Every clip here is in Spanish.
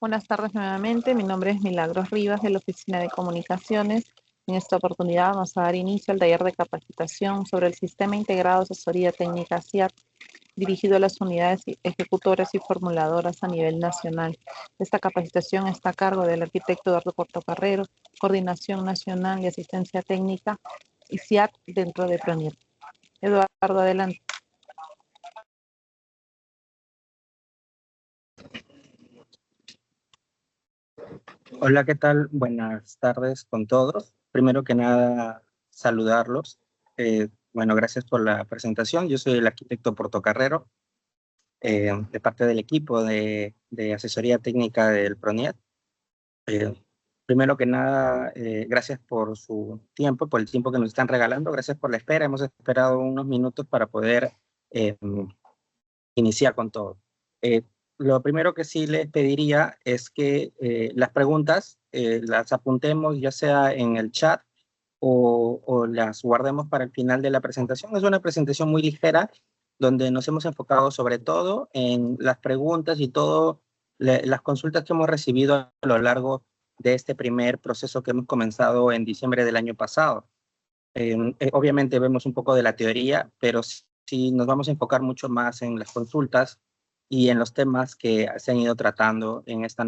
Buenas tardes nuevamente, mi nombre es Milagros Rivas de la Oficina de Comunicaciones. En esta oportunidad vamos a dar inicio al taller de capacitación sobre el Sistema Integrado de Asesoría Técnica SIAT, dirigido a las unidades ejecutoras y formuladoras a nivel nacional. Esta capacitación está a cargo del arquitecto Eduardo Portocarrero, Coordinación Nacional de Asistencia Técnica y SIAT dentro de PRONIET. Eduardo, adelante. Hola, ¿qué tal? Buenas tardes con todos. Primero que nada, saludarlos. Bueno, gracias por la presentación. Yo soy el arquitecto Portocarrero, de parte del equipo de asesoría técnica del PRONIET. Primero que nada, gracias por su tiempo, por el tiempo que nos están regalando. Gracias por la espera. Hemos esperado unos minutos para poder iniciar con todo. Lo primero que sí les pediría es que las preguntas las apuntemos ya sea en el chat o las guardemos para el final de la presentación. Es una presentación muy ligera donde nos hemos enfocado sobre todo en las preguntas y todo las consultas que hemos recibido a lo largo de este primer proceso que hemos comenzado en diciembre del año pasado. Obviamente vemos un poco de la teoría, pero sí nos vamos a enfocar mucho más en las consultas y en los temas que se han ido tratando en esta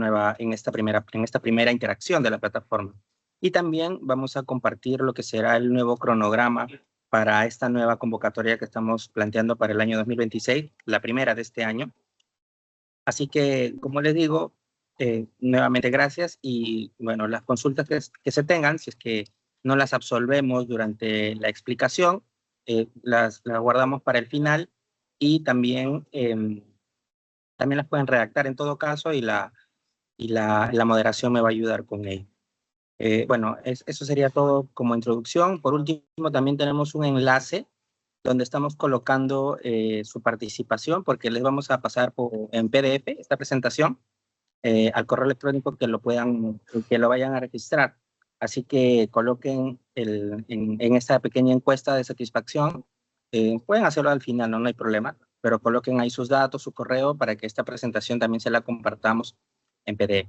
primera interacción de la plataforma. Y también vamos a compartir lo que será el nuevo cronograma para esta nueva convocatoria que estamos planteando para el año 2026, la primera de este año. Así que, como les digo, nuevamente gracias y bueno, las consultas que se tengan, si es que no las absolvemos durante la explicación, las guardamos para el final y también las pueden redactar en todo caso y la moderación me va a ayudar con ello. Bueno, eso sería todo como introducción. Por último, también tenemos un enlace donde estamos colocando su participación, porque les vamos a pasar en PDF esta presentación al correo electrónico que lo vayan a registrar. Así que coloquen en esta pequeña encuesta de satisfacción, pueden hacerlo al final, no hay problema, pero coloquen ahí sus datos, su correo, para que esta presentación también se la compartamos en PDF.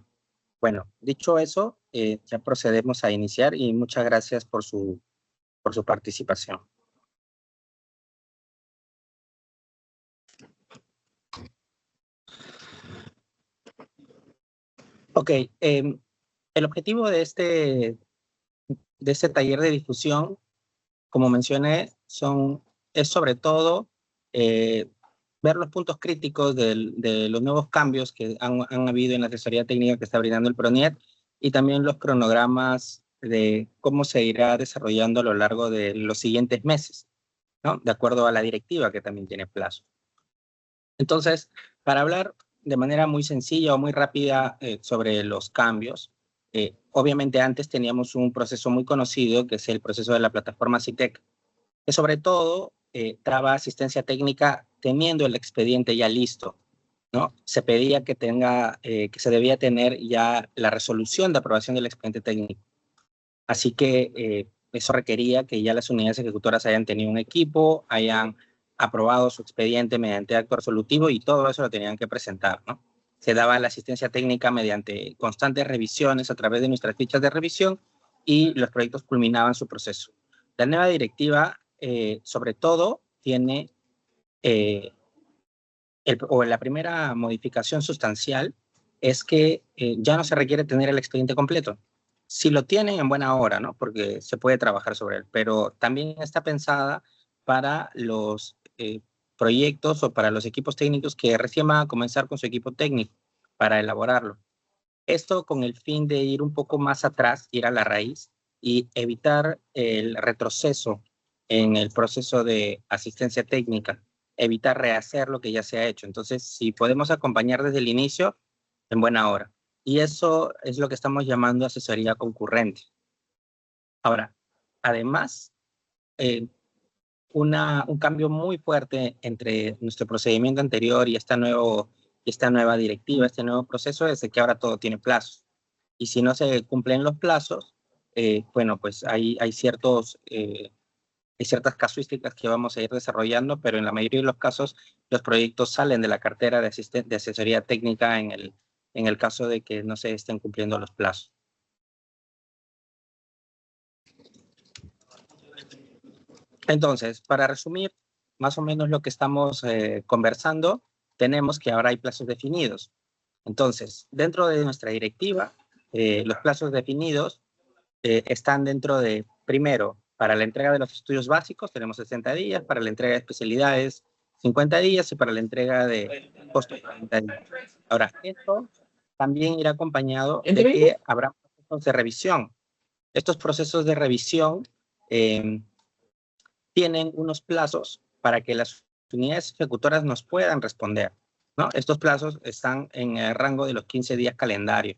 Bueno, dicho eso, ya procedemos a iniciar y muchas gracias por su participación. Ok, el objetivo de este taller de difusión, como mencioné, es sobre todo ver los puntos críticos de los nuevos cambios que han habido en la asesoría técnica que está brindando el PRONIET y también los cronogramas de cómo se irá desarrollando a lo largo de los siguientes meses, ¿no? De acuerdo a la directiva que también tiene plazo. Entonces, para hablar de manera muy sencilla o muy rápida sobre los cambios, obviamente antes teníamos un proceso muy conocido que es el proceso de la plataforma CITEC, que sobre todo daba asistencia técnica teniendo el expediente ya listo, ¿no? Se pedía que se debía tener ya la resolución de aprobación del expediente técnico. Así que eso requería que ya las unidades ejecutoras hayan tenido un equipo, hayan aprobado su expediente mediante acto resolutivo y todo eso lo tenían que presentar, ¿no? Se daba la asistencia técnica mediante constantes revisiones a través de nuestras fichas de revisión y los proyectos culminaban su proceso. La nueva directiva, sobre todo, tiene, la primera modificación sustancial es que ya no se requiere tener el expediente completo. Si lo tienen, en buena hora, ¿no? Porque se puede trabajar sobre él, pero también está pensada para los proyectos o para los equipos técnicos que recién van a comenzar con su equipo técnico para elaborarlo. Esto con el fin de ir un poco más atrás, ir a la raíz y evitar el retroceso en el proceso de asistencia técnica, evitar rehacer lo que ya se ha hecho. Entonces, si podemos acompañar desde el inicio, en buena hora. Y eso es lo que estamos llamando asesoría concurrente. Ahora, además, un cambio muy fuerte entre nuestro procedimiento anterior y esta nueva directiva, este nuevo proceso, es de que ahora todo tiene plazos. Y si no se cumplen los plazos, bueno, pues hay ciertas casuísticas que vamos a ir desarrollando, pero en la mayoría de los casos los proyectos salen de la cartera de asesoría técnica en en el caso de que no se estén cumpliendo los plazos. Entonces, para resumir más o menos lo que estamos conversando, tenemos que ahora hay plazos definidos. Entonces, dentro de nuestra directiva, los plazos definidos están dentro de, primero, para la entrega de los estudios básicos tenemos 60 días, para la entrega de especialidades 50 días y para la entrega de costos 40 días. Ahora, esto también irá acompañado de que habrá procesos de revisión. Estos procesos de revisión tienen unos plazos para que las unidades ejecutoras nos puedan responder, ¿no? Estos plazos están en el rango de los 15 días calendario,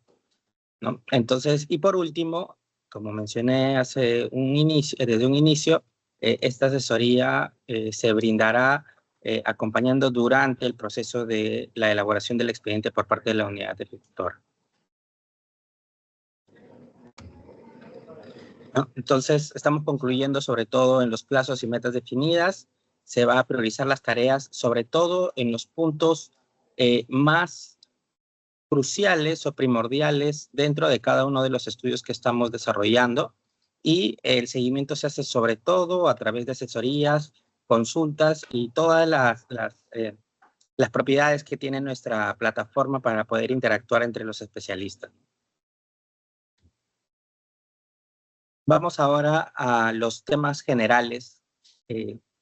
¿no? Entonces, y por último, como mencioné desde un inicio, esta asesoría se brindará acompañando durante el proceso de la elaboración del expediente por parte de la unidad ejecutora, ¿no? Entonces, estamos concluyendo sobre todo en los plazos y metas definidas. Se va a priorizar las tareas, sobre todo en los puntos más cruciales o primordiales dentro de cada uno de los estudios que estamos desarrollando, y el seguimiento se hace sobre todo a través de asesorías, consultas y todas las propiedades que tiene nuestra plataforma para poder interactuar entre los especialistas. Vamos ahora a los temas generales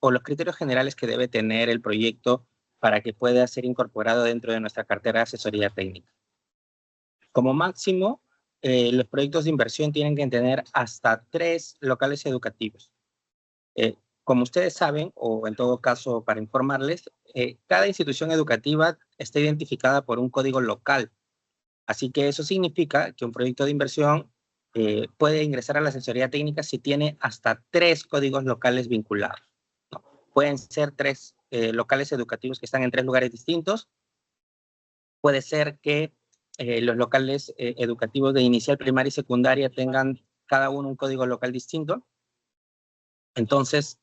o los criterios generales que debe tener el proyecto para que pueda ser incorporado dentro de nuestra cartera de asesoría técnica. Como máximo, los proyectos de inversión tienen que tener hasta 3 locales educativos. Como ustedes saben, o en todo caso para informarles, cada institución educativa está identificada por un código local. Así que eso significa que un proyecto de inversión puede ingresar a la asesoría técnica si tiene hasta 3 códigos locales vinculados, ¿no? Pueden ser 3 locales educativos que están en 3 lugares distintos. Puede ser que los locales educativos de inicial, primaria y secundaria tengan cada uno un código local distinto. Entonces,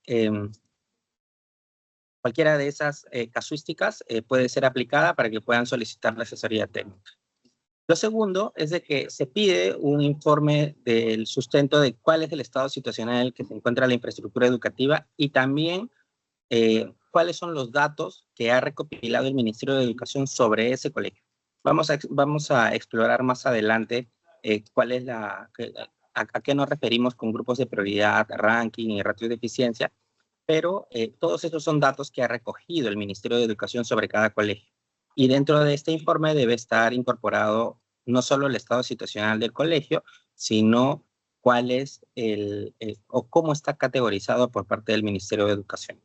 cualquiera de esas casuísticas puede ser aplicada para que puedan solicitar la asesoría técnica. Lo segundo es de que se pide un informe del sustento de cuál es el estado situacional en el que se encuentra la infraestructura educativa y también cuáles son los datos que ha recopilado el Ministerio de Educación sobre ese colegio. Vamos a explorar más adelante cuál es a qué nos referimos con grupos de prioridad, ranking y ratios de eficiencia, pero todos estos son datos que ha recogido el Ministerio de Educación sobre cada colegio. Y dentro de este informe debe estar incorporado no solo el estado situacional del colegio, sino cuál es o cómo está categorizado por parte del Ministerio de Educación.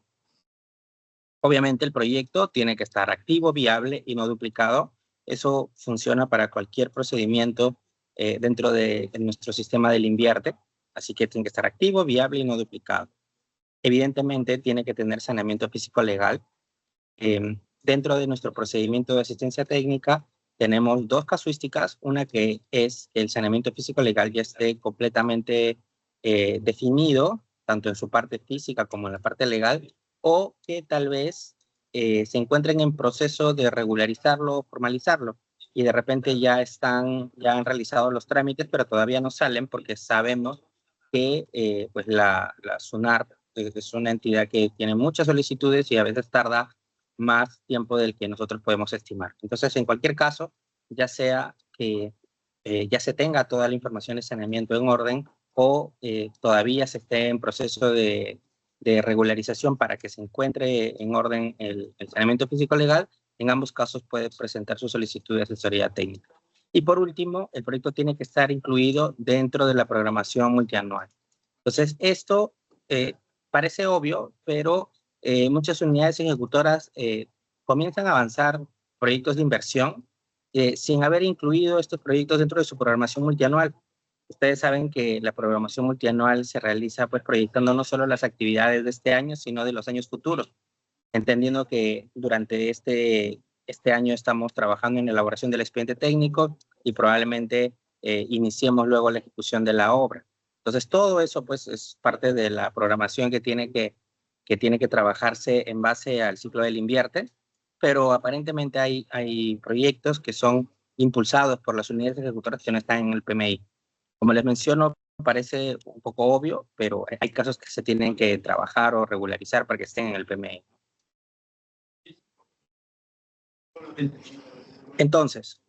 Obviamente el proyecto tiene que estar activo, viable y no duplicado. Eso funciona para cualquier procedimiento dentro de nuestro sistema del Invierte. Así que tiene que estar activo, viable y no duplicado. Evidentemente tiene que tener saneamiento físico legal. Dentro de nuestro procedimiento de asistencia técnica tenemos 2 casuísticas. Una que es que el saneamiento físico legal ya esté completamente definido, tanto en su parte física como en la parte legal, o que tal vez se encuentren en proceso de regularizarlo o formalizarlo y de repente ya han realizado los trámites, pero todavía no salen porque sabemos que pues la SUNARP es una entidad que tiene muchas solicitudes y a veces tarda más tiempo del que nosotros podemos estimar. Entonces, en cualquier caso, ya sea que ya se tenga toda la información de saneamiento en orden o todavía se esté en proceso de regularización para que se encuentre en orden el saneamiento físico legal, en ambos casos puede presentar su solicitud de asesoría técnica. Y por último, el proyecto tiene que estar incluido dentro de la programación multianual. Entonces, esto parece obvio, pero muchas unidades ejecutoras comienzan a avanzar proyectos de inversión sin haber incluido estos proyectos dentro de su programación multianual. Ustedes saben que la programación multianual se realiza pues proyectando no solo las actividades de este año, sino de los años futuros, entendiendo que durante este año estamos trabajando en la elaboración del expediente técnico y probablemente iniciemos luego la ejecución de la obra. Entonces, todo eso pues es parte de la programación que tiene que trabajarse en base al ciclo del Invierte, pero aparentemente hay proyectos que son impulsados por las unidades ejecutoras que no están en el PMI. Como les menciono, parece un poco obvio, pero hay casos que se tienen que trabajar o regularizar para que estén en el PMI. Entonces,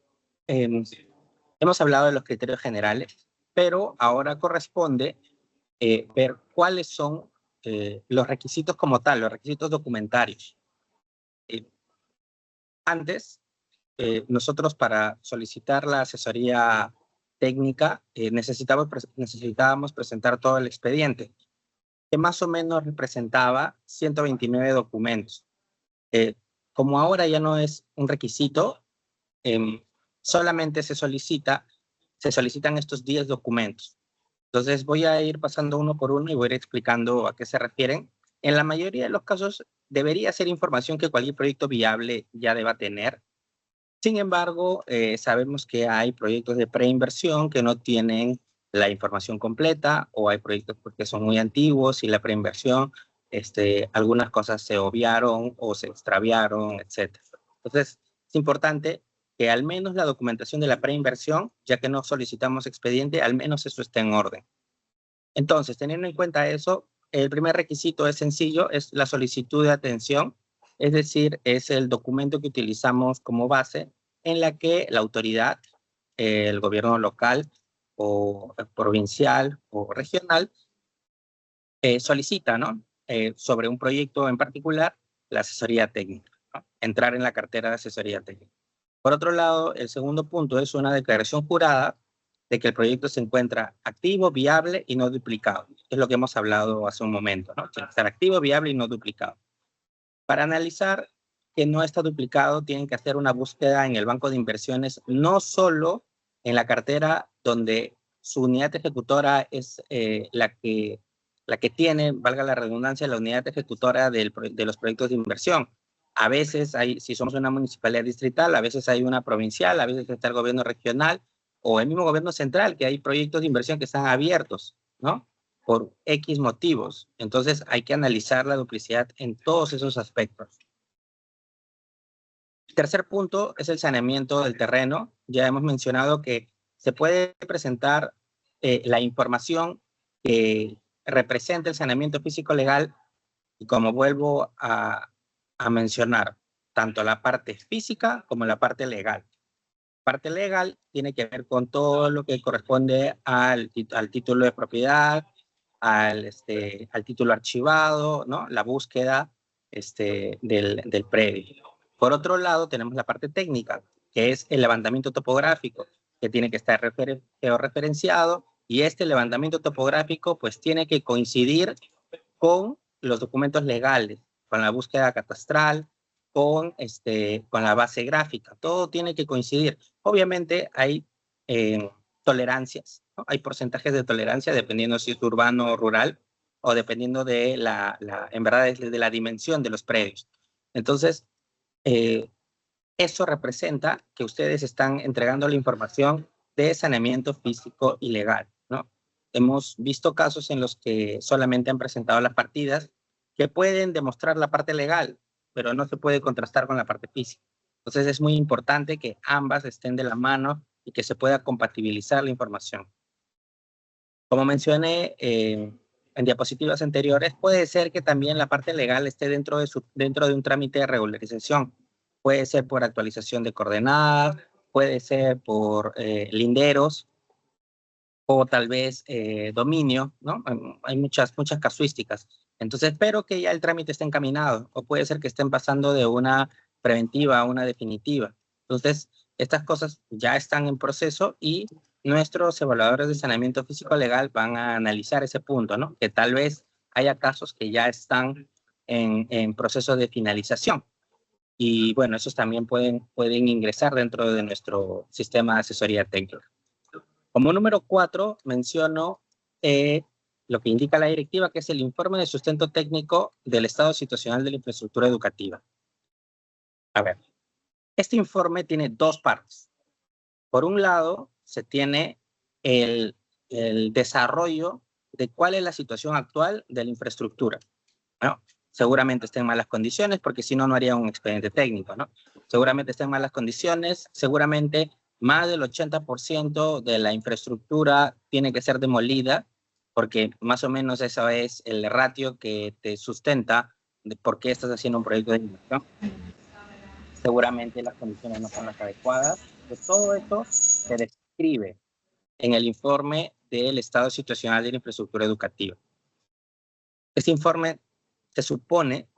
hemos hablado de los criterios generales, pero ahora corresponde ver cuáles son los requisitos como tal, los requisitos documentarios. Antes, nosotros para solicitar la asesoría técnica necesitábamos presentar todo el expediente, que más o menos representaba 129 documentos. Como ahora ya no es un requisito, solamente se solicitan estos 10 documentos. Entonces voy a ir pasando uno por uno y voy a ir explicando a qué se refieren. En la mayoría de los casos debería ser información que cualquier proyecto viable ya deba tener. Sin embargo, sabemos que hay proyectos de preinversión que no tienen la información completa, o hay proyectos que son muy antiguos y la preinversión, algunas cosas se obviaron o se extraviaron, etc. Entonces, es importante que al menos la documentación de la preinversión, ya que no solicitamos expediente, al menos eso esté en orden. Entonces, teniendo en cuenta eso, el primer requisito es sencillo, es la solicitud de atención, es decir, es el documento que utilizamos como base en la que la autoridad, el gobierno local o provincial o regional, solicita, ¿no? Sobre un proyecto en particular, la asesoría técnica, ¿no? Entrar en la cartera de asesoría técnica. Por otro lado, el segundo punto es una declaración jurada de que el proyecto se encuentra activo, viable y no duplicado. Es lo que hemos hablado hace un momento, ¿no? Tiene que estar activo, viable y no duplicado. Para analizar que no está duplicado, tienen que hacer una búsqueda en el banco de inversiones, no solo en la cartera donde su unidad ejecutora es la que tiene, valga la redundancia, la unidad ejecutora de los proyectos de inversión. A veces hay, si somos una municipalidad distrital, a veces hay una provincial, a veces está el gobierno regional o el mismo gobierno central, que hay proyectos de inversión que están abiertos, ¿no? Por X motivos. Entonces hay que analizar la duplicidad en todos esos aspectos. El tercer punto es el saneamiento del terreno. Ya hemos mencionado que se puede presentar la información que representa el saneamiento físico legal, y como vuelvo a mencionar, tanto la parte física como la parte legal. La parte legal tiene que ver con todo lo que corresponde al título de propiedad, al título archivado, ¿no? La búsqueda del predio. Por otro lado, tenemos la parte técnica, que es el levantamiento topográfico, que tiene que estar georreferenciado, y este levantamiento topográfico pues tiene que coincidir con los documentos legales, con la búsqueda catastral, con la base gráfica. Todo tiene que coincidir. Obviamente hay tolerancias, ¿no? Hay porcentajes de tolerancia dependiendo si es urbano o rural, o dependiendo de en verdad, de la dimensión de los predios. Entonces, eso representa que ustedes están entregando la información de saneamiento físico y legal, ¿no? Hemos visto casos en los que solamente han presentado las partidas que pueden demostrar la parte legal, pero no se puede contrastar con la parte física. Entonces es muy importante que ambas estén de la mano y que se pueda compatibilizar la información. Como mencioné en diapositivas anteriores, puede ser que también la parte legal esté dentro de un trámite de regularización. Puede ser por actualización de coordenadas, puede ser por linderos, o tal vez dominio, ¿no? Hay muchas casuísticas. Entonces, espero que ya el trámite esté encaminado, o puede ser que estén pasando de una preventiva a una definitiva. Entonces, estas cosas ya están en proceso y nuestros evaluadores de saneamiento físico legal van a analizar ese punto, ¿no? Que tal vez haya casos que ya están en proceso de finalización. Y bueno, esos también pueden ingresar dentro de nuestro sistema de asesoría técnica. Como número 4, menciono lo que indica la directiva, que es el informe de sustento técnico del estado situacional de la infraestructura educativa. A ver, este informe tiene dos partes. Por un lado, se tiene el desarrollo de cuál es la situación actual de la infraestructura. Bueno, seguramente está en malas condiciones, porque si no, no haría un expediente técnico, ¿no? Seguramente está en malas condiciones, seguramente más del 80% de la infraestructura tiene que ser demolida, porque más o menos eso es el ratio que te sustenta de por qué estás haciendo un proyecto de inversión. Seguramente las condiciones no son las adecuadas. Pues todo esto se describe en el informe del estado situacional de la infraestructura educativa. Este informe se supone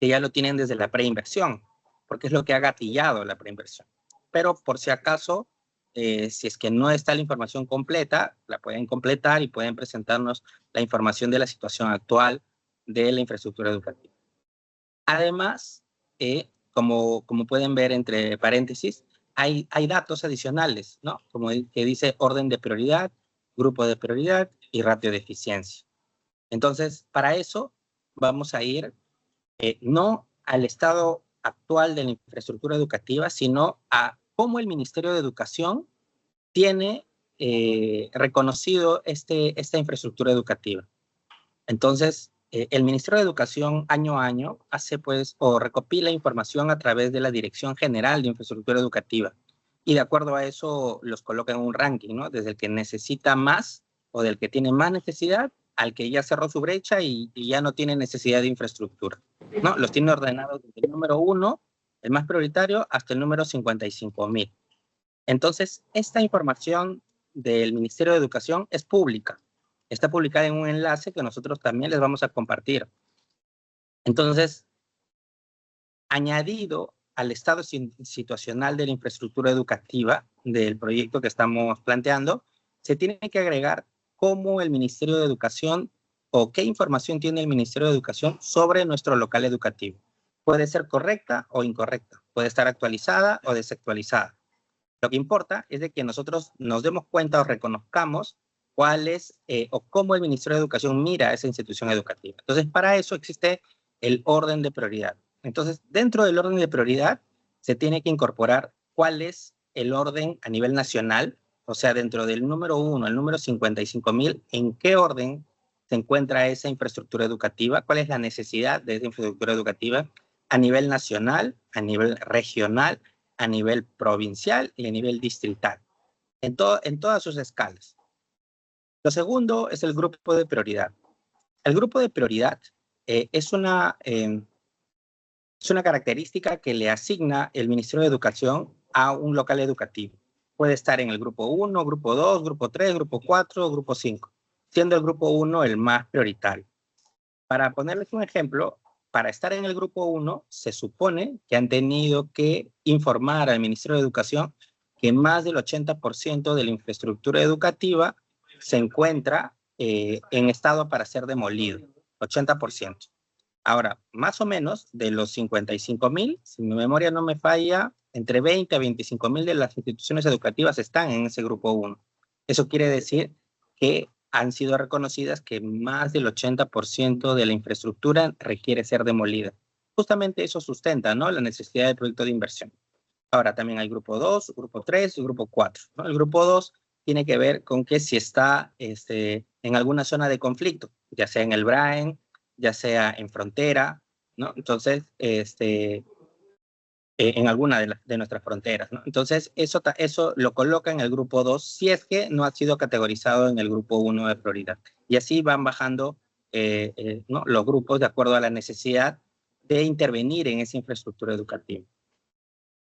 que ya lo tienen desde la preinversión, porque es lo que ha gatillado la preinversión. Pero por si acaso, si es que no está la información completa, la pueden completar y pueden presentarnos la información de la situación actual de la infraestructura educativa. Además, como pueden ver entre paréntesis, hay datos adicionales, ¿no? Como que dice orden de prioridad, grupo de prioridad y ratio de eficiencia. Entonces, para eso vamos a ir no al estado actual de la infraestructura educativa, sino a cómo el Ministerio de Educación tiene reconocido esta infraestructura educativa. Entonces, el Ministerio de Educación año a año hace o recopila información a través de la Dirección General de Infraestructura Educativa y de acuerdo a eso los coloca en un ranking, ¿no? Desde el que necesita más o del que tiene más necesidad al que ya cerró su brecha y ya no tiene necesidad de infraestructura, ¿no? Los tiene ordenados desde el número 1, el más prioritario, hasta el número 55,000. Entonces, esta información del Ministerio de Educación es pública. Está publicada en un enlace que nosotros también les vamos a compartir. Entonces, añadido al estado situacional de la infraestructura educativa del proyecto que estamos planteando, se tiene que agregar cómo el Ministerio de Educación o qué información tiene el Ministerio de Educación sobre nuestro local educativo. Puede ser correcta o incorrecta, puede estar actualizada o desactualizada. Lo que importa es de que nosotros nos demos cuenta o reconozcamos cuál es o cómo el Ministerio de Educación mira a esa institución educativa. Entonces, para eso existe el orden de prioridad. Entonces, dentro del orden de prioridad, se tiene que incorporar cuál es el orden a nivel nacional, o sea, dentro del número 1 al número 55,000, en qué orden se encuentra esa infraestructura educativa, cuál es la necesidad de esa infraestructura educativa a nivel nacional, a nivel regional, a nivel provincial y a nivel distrital, en todas sus escalas. Lo segundo es el grupo de prioridad. El grupo de prioridad es una característica que le asigna el Ministerio de Educación a un local educativo. Puede estar en el grupo 1, grupo 2, grupo 3, grupo 4, grupo 5, siendo el grupo 1 el más prioritario. Para ponerles un ejemplo, para estar en el grupo 1, se supone que han tenido que informar al Ministerio de Educación que más del 80% de la infraestructura educativa se encuentra en estado para ser demolido, 80%. Ahora, más o menos de los 55,000, si mi memoria no me falla, entre 20 a 25,000 de las instituciones educativas están en ese grupo 1. Eso quiere decir que han sido reconocidas que más del 80% de la infraestructura requiere ser demolida. Justamente eso sustenta, ¿no?, la necesidad del proyecto de inversión. Ahora también hay grupo 2, grupo 3 y grupo 4, ¿no? El grupo 2 tiene que ver con que si está en alguna zona de conflicto, ya sea en el Brain, ya sea en frontera, ¿no? Entonces, en alguna de nuestras fronteras, ¿no? Entonces, eso lo coloca en el grupo 2 si es que no ha sido categorizado en el grupo 1 de prioridad. Y así van bajando ¿no?, los grupos de acuerdo a la necesidad de intervenir en esa infraestructura educativa.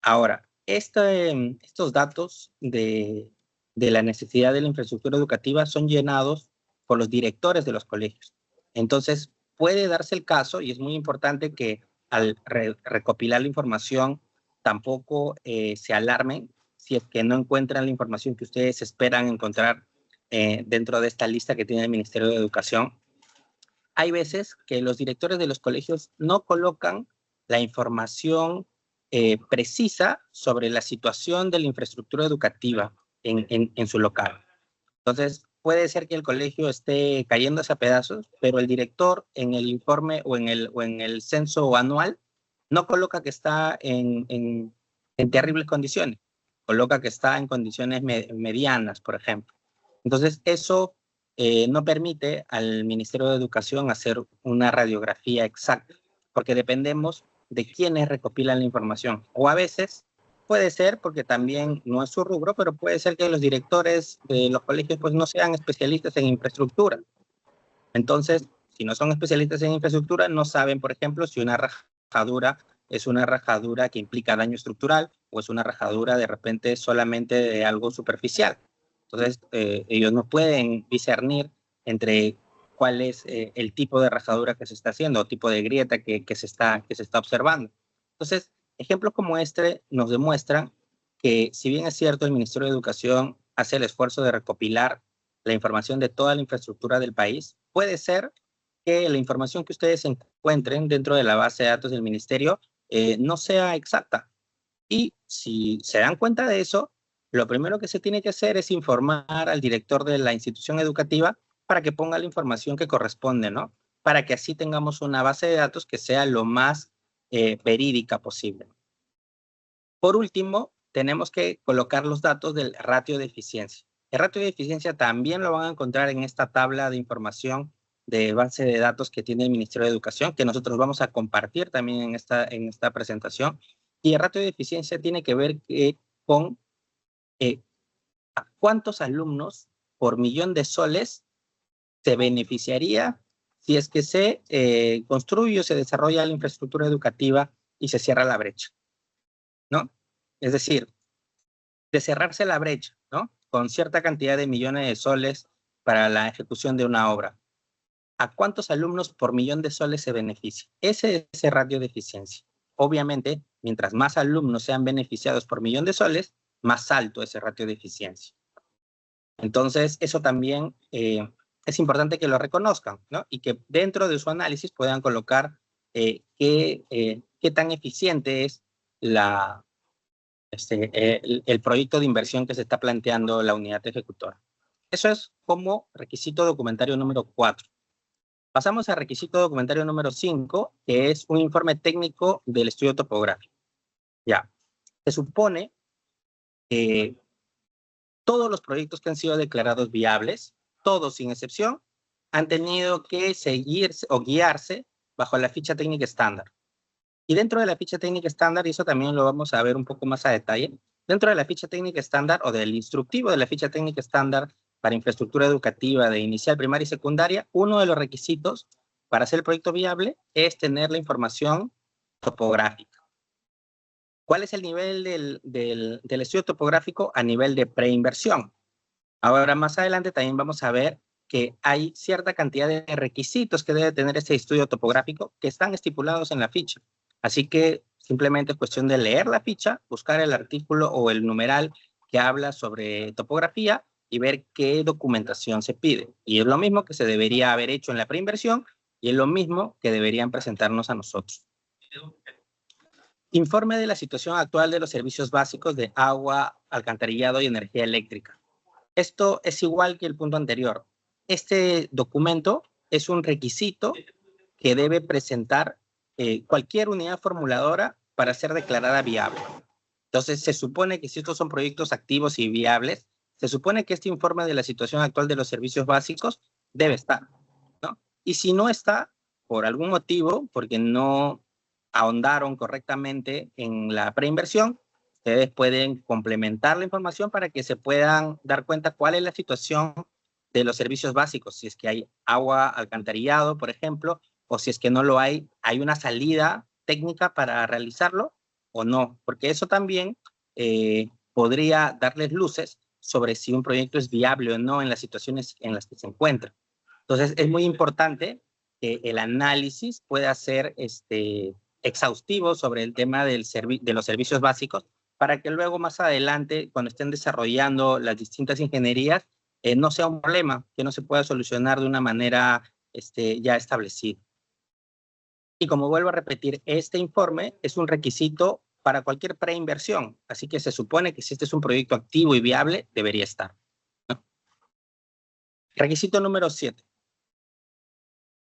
Ahora, estos datos de la necesidad de la infraestructura educativa son llenados por los directores de los colegios. Entonces, puede darse el caso, y es muy importante que al recopilar la información tampoco se alarmen si es que no encuentran la información que ustedes esperan encontrar dentro de esta lista que tiene el Ministerio de Educación. Hay veces que los directores de los colegios no colocan la información precisa sobre la situación de la infraestructura educativa en su local. Entonces, puede ser que el colegio esté cayéndose a pedazos, pero el director en el informe o en el censo anual no coloca que está en terribles condiciones, coloca que está en condiciones medianas, por ejemplo. Entonces, eso no permite al Ministerio de Educación hacer una radiografía exacta, porque dependemos de quienes recopilan la información. O a veces puede ser, porque también no es su rubro, pero puede ser que los directores de los colegios pues no sean especialistas en infraestructura. Entonces, si no son especialistas en infraestructura, no saben, por ejemplo, si una rajadura es una rajadura que implica daño estructural o es una rajadura de repente solamente de algo superficial. Entonces, ellos no pueden discernir entre cuál es el tipo de rajadura que se está haciendo o tipo de grieta que se está observando. Entonces, ejemplos como este nos demuestran que, si bien es cierto, el Ministerio de Educación hace el esfuerzo de recopilar la información de toda la infraestructura del país, puede ser que la información que ustedes encuentren dentro de la base de datos del ministerio no sea exacta. Y si se dan cuenta de eso, lo primero que se tiene que hacer es informar al director de la institución educativa para que ponga la información que corresponde, ¿no? Para que así tengamos una base de datos que sea lo más verídica posible. Por último, tenemos que colocar los datos del ratio de eficiencia. El ratio de eficiencia también lo van a encontrar en esta tabla de información de base de datos que tiene el Ministerio de Educación, que nosotros vamos a compartir también en esta presentación. Y el ratio de eficiencia tiene que ver con a cuántos alumnos por millón de soles se beneficiaría si es que se construye o se desarrolla la infraestructura educativa y se cierra la brecha, ¿no? Es decir, de cerrarse la brecha, ¿no? Con cierta cantidad de millones de soles para la ejecución de una obra. ¿A cuántos alumnos por millón de soles se beneficia? Ese es el ratio de eficiencia. Obviamente, mientras más alumnos sean beneficiados por millón de soles, más alto es el ratio de eficiencia. Entonces, eso también es importante que lo reconozcan, ¿no? Y que dentro de su análisis puedan colocar qué tan eficiente es el proyecto de inversión que se está planteando la unidad ejecutora. Eso es como requisito documentario número 4. Pasamos al requisito documentario número 5, que es un informe técnico del estudio topográfico. Ya, se supone que todos los proyectos que han sido declarados viables, todos sin excepción, han tenido que seguirse o guiarse bajo la ficha técnica estándar. Y dentro de la ficha técnica estándar, y eso también lo vamos a ver un poco más a detalle, dentro de la ficha técnica estándar o del instructivo de la ficha técnica estándar para infraestructura educativa de inicial, primaria y secundaria, uno de los requisitos para hacer el proyecto viable es tener la información topográfica. ¿Cuál es el nivel del estudio topográfico a nivel de preinversión? Ahora, más adelante también vamos a ver que hay cierta cantidad de requisitos que debe tener este estudio topográfico que están estipulados en la ficha. Así que simplemente es cuestión de leer la ficha, buscar el artículo o el numeral que habla sobre topografía y ver qué documentación se pide. Y es lo mismo que se debería haber hecho en la preinversión y es lo mismo que deberían presentarnos a nosotros. Informe de la situación actual de los servicios básicos de agua, alcantarillado y energía eléctrica. Esto es igual que el punto anterior. Este documento es un requisito que debe presentar cualquier unidad formuladora para ser declarada viable. Entonces, se supone que si estos son proyectos activos y viables, se supone que este informe de la situación actual de los servicios básicos debe estar, ¿no? Y si no está, por algún motivo, porque no ahondaron correctamente en la preinversión, ustedes pueden complementar la información para que se puedan dar cuenta cuál es la situación de los servicios básicos. Si es que hay agua, alcantarillado, por ejemplo, o si es que no lo hay, ¿hay una salida técnica para realizarlo o no? Porque eso también podría darles luces sobre si un proyecto es viable o no en las situaciones en las que se encuentra. Entonces, es muy importante que el análisis pueda ser exhaustivo sobre el tema de los servicios básicos para que luego más adelante, cuando estén desarrollando las distintas ingenierías, no sea un problema que no se pueda solucionar de una manera ya establecida. Y como vuelvo a repetir, este informe es un requisito para cualquier preinversión, así que se supone que si este es un proyecto activo y viable, debería estar, ¿no? Requisito número 7.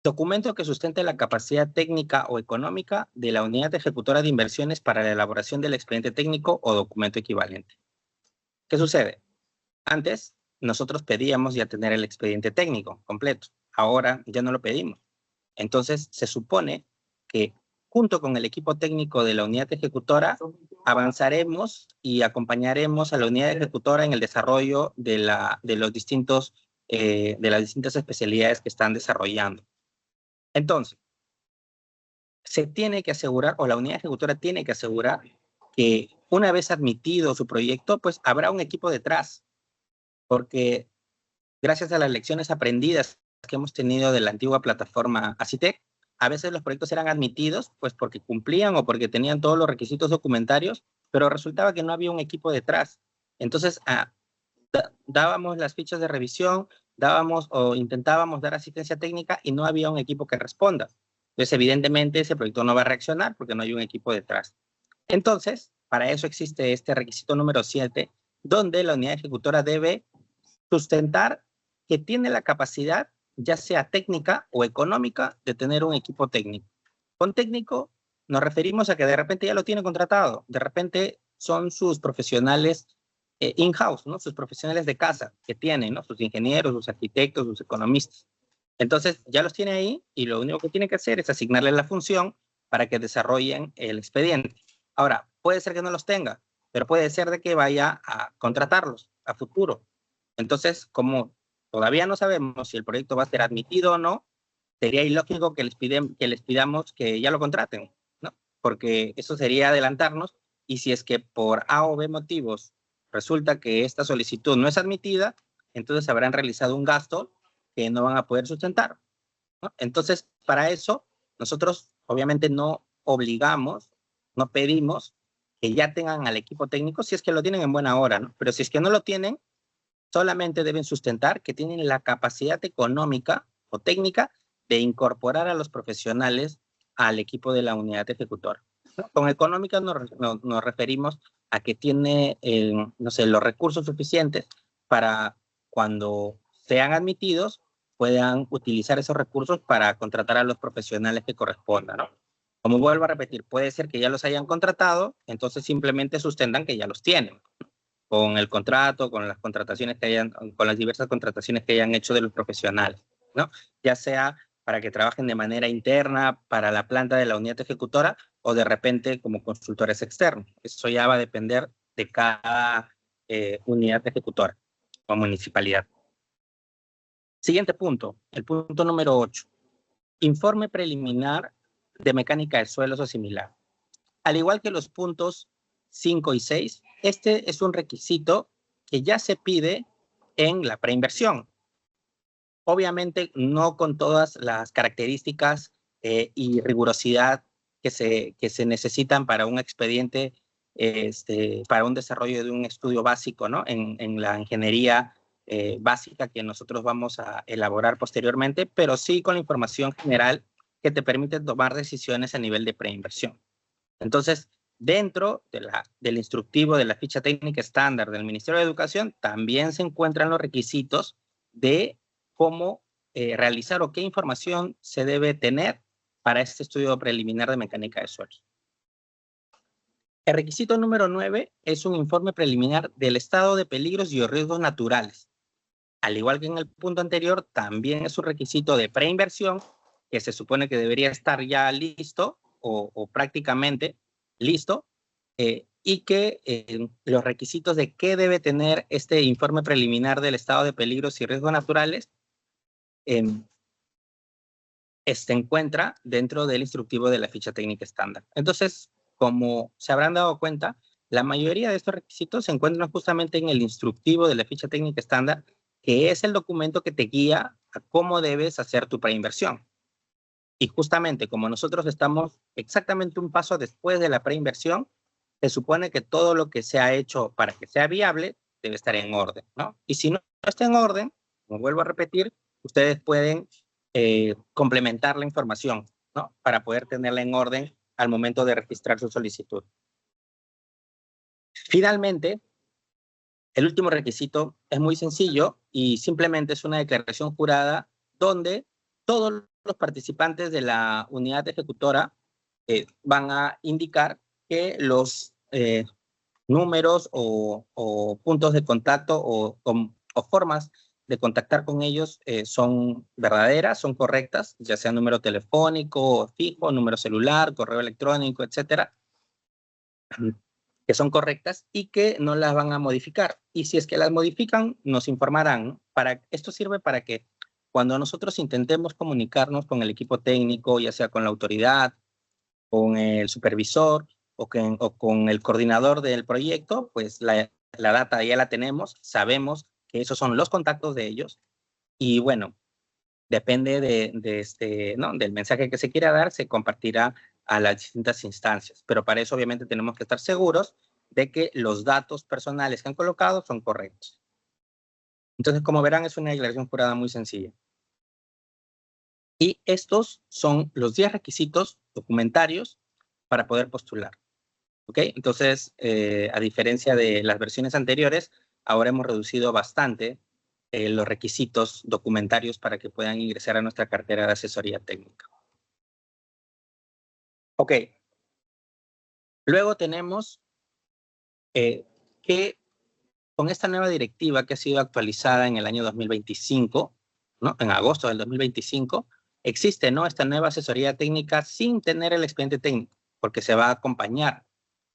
Documento que sustente la capacidad técnica o económica de la unidad ejecutora de inversiones para la elaboración del expediente técnico o documento equivalente. ¿Qué sucede? Antes, nosotros pedíamos ya tener el expediente técnico completo. Ahora ya no lo pedimos. Entonces, se supone que junto con el equipo técnico de la unidad ejecutora, avanzaremos y acompañaremos a la unidad ejecutora en el desarrollo de las distintas especialidades que están desarrollando. Entonces, se tiene que asegurar, o la unidad ejecutora tiene que asegurar, que una vez admitido su proyecto, pues habrá un equipo detrás, porque gracias a las lecciones aprendidas que hemos tenido de la antigua plataforma Acitec, a veces los proyectos eran admitidos pues porque cumplían o porque tenían todos los requisitos documentarios, pero resultaba que no había un equipo detrás. Entonces, dábamos las fichas de revisión, dábamos o intentábamos dar asistencia técnica y no había un equipo que responda. Entonces, evidentemente, ese proyecto no va a reaccionar porque no hay un equipo detrás. Entonces, para eso existe este requisito número 7, donde la unidad ejecutora debe sustentar que tiene la capacidad, ya sea técnica o económica, de tener un equipo técnico. Con técnico nos referimos a que de repente ya lo tiene contratado, de repente son sus profesionales in-house, ¿no? Sus profesionales de casa que tienen, ¿no? Sus ingenieros, sus arquitectos, sus economistas. Entonces ya los tiene ahí y lo único que tiene que hacer es asignarles la función para que desarrollen el expediente. Ahora, puede ser que no los tenga, pero puede ser de que vaya a contratarlos a futuro. Entonces, como todavía no sabemos si el proyecto va a ser admitido o no, sería ilógico que les pidamos que ya lo contraten, ¿no? Porque eso sería adelantarnos, y si es que por A o B motivos resulta que esta solicitud no es admitida, entonces habrán realizado un gasto que no van a poder sustentar, ¿no? Entonces, para eso, nosotros obviamente no obligamos, no pedimos que ya tengan al equipo técnico si es que lo tienen en buena hora, ¿no? Pero si es que no lo tienen, solamente deben sustentar que tienen la capacidad económica o técnica de incorporar a los profesionales al equipo de la unidad ejecutora, ¿no? Con económica nos referimos a que tiene, no sé, los recursos suficientes para cuando sean admitidos puedan utilizar esos recursos para contratar a los profesionales que correspondan, ¿no? Como vuelvo a repetir, puede ser que ya los hayan contratado, entonces simplemente sustentan que ya los tienen con el contrato, con las contrataciones que hayan, con las diversas contrataciones que hayan hecho de los profesionales, ¿no? Ya sea para que trabajen de manera interna para la planta de la unidad ejecutora o de repente como consultores externos. Eso ya va a depender de cada unidad ejecutora o municipalidad. Siguiente punto, el punto número 8. Informe preliminar de mecánica de suelos o similar. Al igual que los puntos 5 y 6, este es un requisito que ya se pide en la preinversión. Obviamente no con todas las características y rigurosidad que se necesitan para un expediente, para un desarrollo de un estudio básico, ¿no? En la ingeniería básica que nosotros vamos a elaborar posteriormente, pero sí con la información general que te permite tomar decisiones a nivel de preinversión. Entonces, dentro del instructivo de la ficha técnica estándar del Ministerio de Educación, también se encuentran los requisitos de cómo realizar o qué información se debe tener para este estudio preliminar de mecánica de suelos. El requisito número 9 es un informe preliminar del estado de peligros y riesgos naturales. Al igual que en el punto anterior, también es un requisito de preinversión que se supone que debería estar ya listo o prácticamente listo, y que los requisitos de qué debe tener este informe preliminar del estado de peligros y riesgos naturales se encuentra dentro del instructivo de la ficha técnica estándar. Entonces, como se habrán dado cuenta, la mayoría de estos requisitos se encuentran justamente en el instructivo de la ficha técnica estándar, que es el documento que te guía a cómo debes hacer tu preinversión. Y justamente como nosotros estamos exactamente un paso después de la preinversión, se supone que todo lo que se ha hecho para que sea viable debe estar en orden, ¿no? Y si no está en orden, como vuelvo a repetir, ustedes pueden complementar la información, ¿no? Para poder tenerla en orden al momento de registrar su solicitud. Finalmente, el último requisito es muy sencillo y simplemente es una declaración jurada donde todos los participantes de la unidad ejecutora van a indicar que los números o puntos de contacto o formas de contactar con ellos son verdaderas, son correctas, ya sea número telefónico, fijo, número celular, correo electrónico, etcétera, que son correctas y que no las van a modificar. Y si es que las modifican, nos informarán, ¿no? Esto sirve para que cuando nosotros intentemos comunicarnos con el equipo técnico, ya sea con la autoridad, con el supervisor o con el coordinador del proyecto, pues la data ya la tenemos, sabemos que esos son los contactos de ellos y bueno, depende ¿no? del mensaje que se quiera dar, se compartirá a las distintas instancias. Pero para eso obviamente tenemos que estar seguros de que los datos personales que han colocado son correctos. Entonces, como verán, es una declaración jurada muy sencilla. Y estos son los 10 requisitos documentarios para poder postular. ¿Ok? Entonces, a diferencia de las versiones anteriores, ahora hemos reducido bastante los requisitos documentarios para que puedan ingresar a nuestra cartera de asesoría técnica. Ok. Luego tenemos que con esta nueva directiva que ha sido actualizada en el año 2025, ¿no? En agosto del 2025, existe, ¿no? Esta nueva asesoría técnica sin tener el expediente técnico, porque se va a acompañar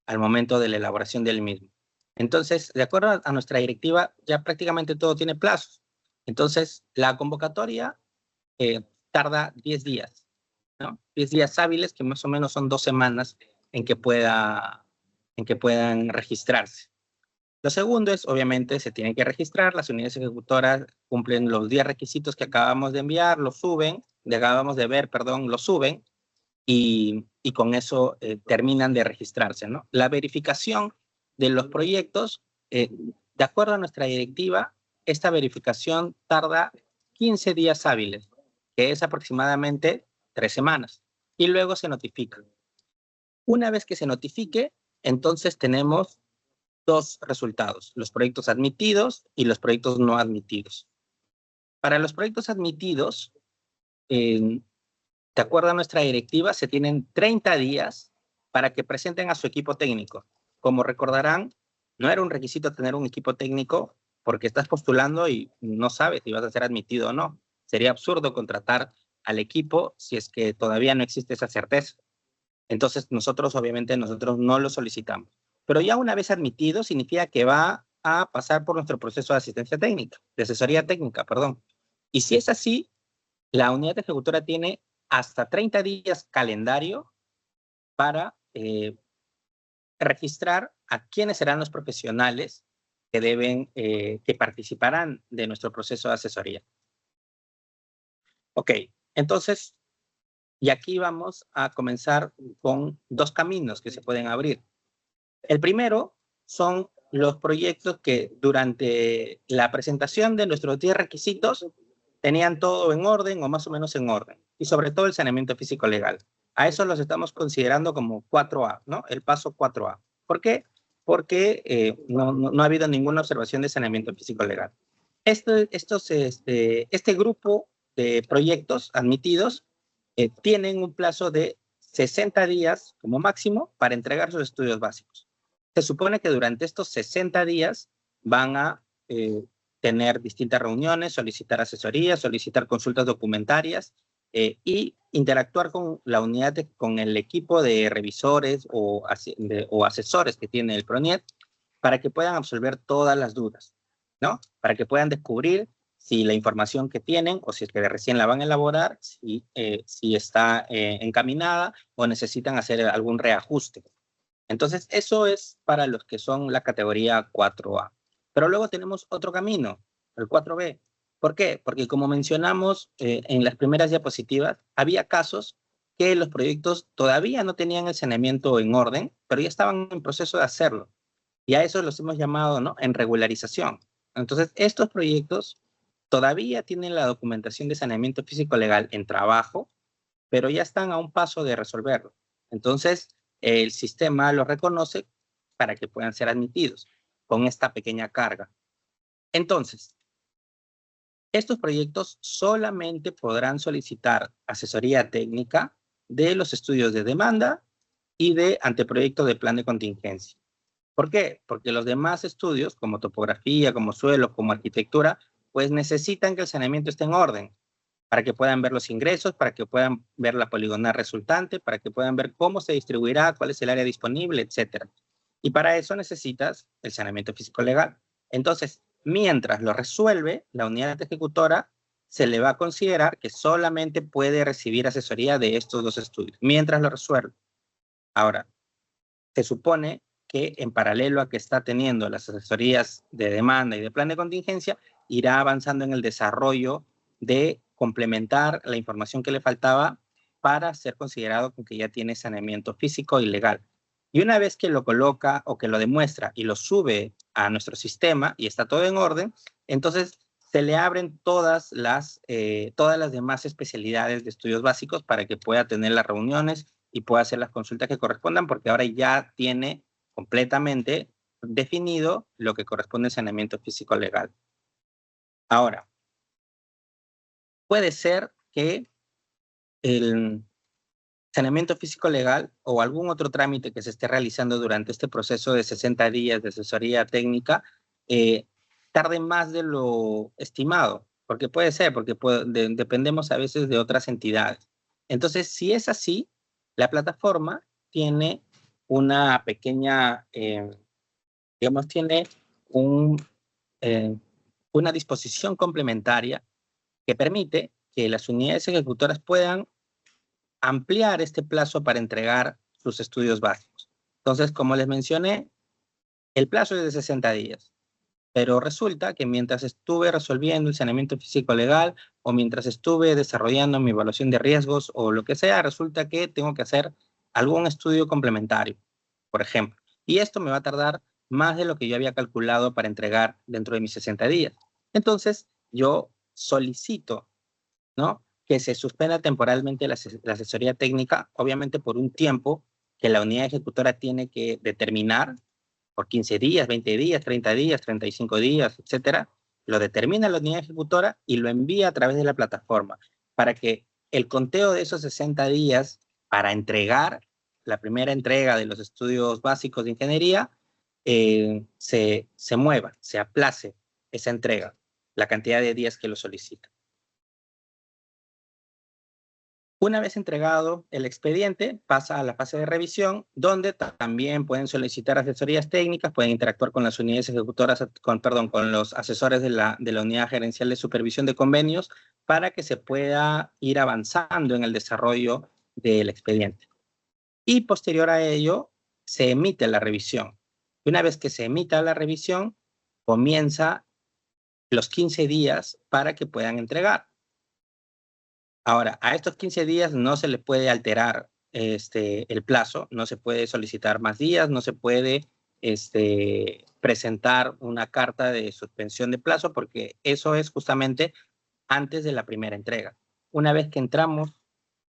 al momento de la elaboración del mismo. Entonces, de acuerdo a nuestra directiva, ya prácticamente todo tiene plazos. Entonces, la convocatoria tarda 10 días, ¿no? 10 días hábiles, que más o menos son 2 semanas en que puedan registrarse. Lo segundo es, obviamente, se tienen que registrar, las unidades ejecutoras cumplen los 10 requisitos que acabamos de enviar, los suben, los suben, y con eso terminan de registrarse, ¿no? La verificación de los proyectos, de acuerdo a nuestra directiva, esta verificación tarda 15 días hábiles, que es aproximadamente 3 semanas, y luego se notifica. Una vez que se notifique, entonces tenemos 2 resultados, los proyectos admitidos y los proyectos no admitidos. Para los proyectos admitidos, de acuerdo a nuestra directiva, se tienen 30 días para que presenten a su equipo técnico. Como recordarán, no era un requisito tener un equipo técnico porque estás postulando y no sabes si vas a ser admitido o no. Sería absurdo contratar al equipo si es que todavía no existe esa certeza. Entonces, obviamente, nosotros no lo solicitamos. Pero ya una vez admitido, significa que va a pasar por nuestro proceso de asistencia técnica, de asesoría técnica, perdón. Y si es así, la unidad ejecutora tiene hasta 30 días calendario para registrar a quiénes serán los profesionales que participarán de nuestro proceso de asesoría. Ok, entonces, y aquí vamos a comenzar con 2 caminos que se pueden abrir. El primero son los proyectos que durante la presentación de nuestros 10 requisitos tenían todo en orden o más o menos en orden, y sobre todo el saneamiento físico legal. A eso los estamos considerando como 4A, ¿no? El paso 4A. ¿Por qué? Porque no ha habido ninguna observación de saneamiento físico legal. Este grupo de proyectos admitidos tienen un plazo de 60 días como máximo para entregar sus estudios básicos. Se supone que durante estos 60 días van a tener distintas reuniones, solicitar asesoría, solicitar consultas documentarias y interactuar con la unidad, con el equipo de revisores o asesores que tiene el PRONIET para que puedan absolver todas las dudas, ¿no? Para que puedan descubrir si la información que tienen o si es que recién la van a elaborar, si está encaminada o necesitan hacer algún reajuste. Entonces, eso es para los que son la categoría 4A. Pero luego tenemos otro camino, el 4B. ¿Por qué? Porque como mencionamos en las primeras diapositivas, había casos que los proyectos todavía no tenían el saneamiento en orden, pero ya estaban en proceso de hacerlo. Y a eso los hemos llamado, ¿no?, en regularización. Entonces, estos proyectos todavía tienen la documentación de saneamiento físico legal en trabajo, pero ya están a un paso de resolverlo. Entonces, el sistema los reconoce para que puedan ser admitidos con esta pequeña carga. Entonces, estos proyectos solamente podrán solicitar asesoría técnica de los estudios de demanda y de anteproyecto de plan de contingencia. ¿Por qué? Porque los demás estudios, como topografía, como suelo, como arquitectura, pues necesitan que el saneamiento esté en orden, para que puedan ver los ingresos, para que puedan ver la poligonal resultante, para que puedan ver cómo se distribuirá, cuál es el área disponible, etc. Y para eso necesitas el saneamiento físico legal. Entonces, mientras lo resuelve, la unidad ejecutora se le va a considerar que solamente puede recibir asesoría de estos dos estudios, mientras lo resuelve. Ahora, se supone que en paralelo a que está teniendo las asesorías de demanda y de plan de contingencia, irá avanzando en el desarrollo de complementar la información que le faltaba para ser considerado con que ya tiene saneamiento físico y legal. Y una vez que lo coloca o que lo demuestra y lo sube a nuestro sistema y está todo en orden, entonces se le abren todas las demás especialidades de estudios básicos para que pueda tener las reuniones y pueda hacer las consultas que correspondan, porque ahora ya tiene completamente definido lo que corresponde al saneamiento físico legal. Ahora, puede ser que el saneamiento físico legal o algún otro trámite que se esté realizando durante este proceso de 60 días de asesoría técnica tarde más de lo estimado, porque puede ser, porque dependemos a veces de otras entidades. Entonces, si es así, la plataforma tiene una pequeña, digamos, tiene una disposición complementaria que permite que las unidades ejecutoras puedan ampliar este plazo para entregar sus estudios básicos. Entonces, como les mencioné, el plazo es de 60 días, pero resulta que mientras estuve resolviendo el saneamiento físico legal o mientras estuve desarrollando mi evaluación de riesgos o lo que sea, resulta que tengo que hacer algún estudio complementario, por ejemplo. Y esto me va a tardar más de lo que yo había calculado para entregar dentro de mis 60 días. Entonces, yo solicito, ¿no?, que se suspenda temporalmente la asesoría técnica, obviamente por un tiempo que la unidad ejecutora tiene que determinar, por 15 días, 20 días, 30 días, 35 días, etcétera. Lo determina la unidad ejecutora y lo envía a través de la plataforma para que el conteo de esos 60 días para entregar la primera entrega de los estudios básicos de ingeniería se mueva, se aplace esa entrega, la cantidad de días que lo solicita. Una vez entregado el expediente, pasa a la fase de revisión, donde también pueden solicitar asesorías técnicas, pueden interactuar con las unidades ejecutoras, con los asesores de la unidad gerencial de supervisión de convenios, para que se pueda ir avanzando en el desarrollo del expediente. Y posterior a ello, se emite la revisión. Y una vez que se emita la revisión, comienza los 15 días para que puedan entregar. Ahora, a estos 15 días no se le puede alterar el plazo, no se puede solicitar más días, no se puede presentar una carta de suspensión de plazo, porque eso es justamente antes de la primera entrega. Una vez que entramos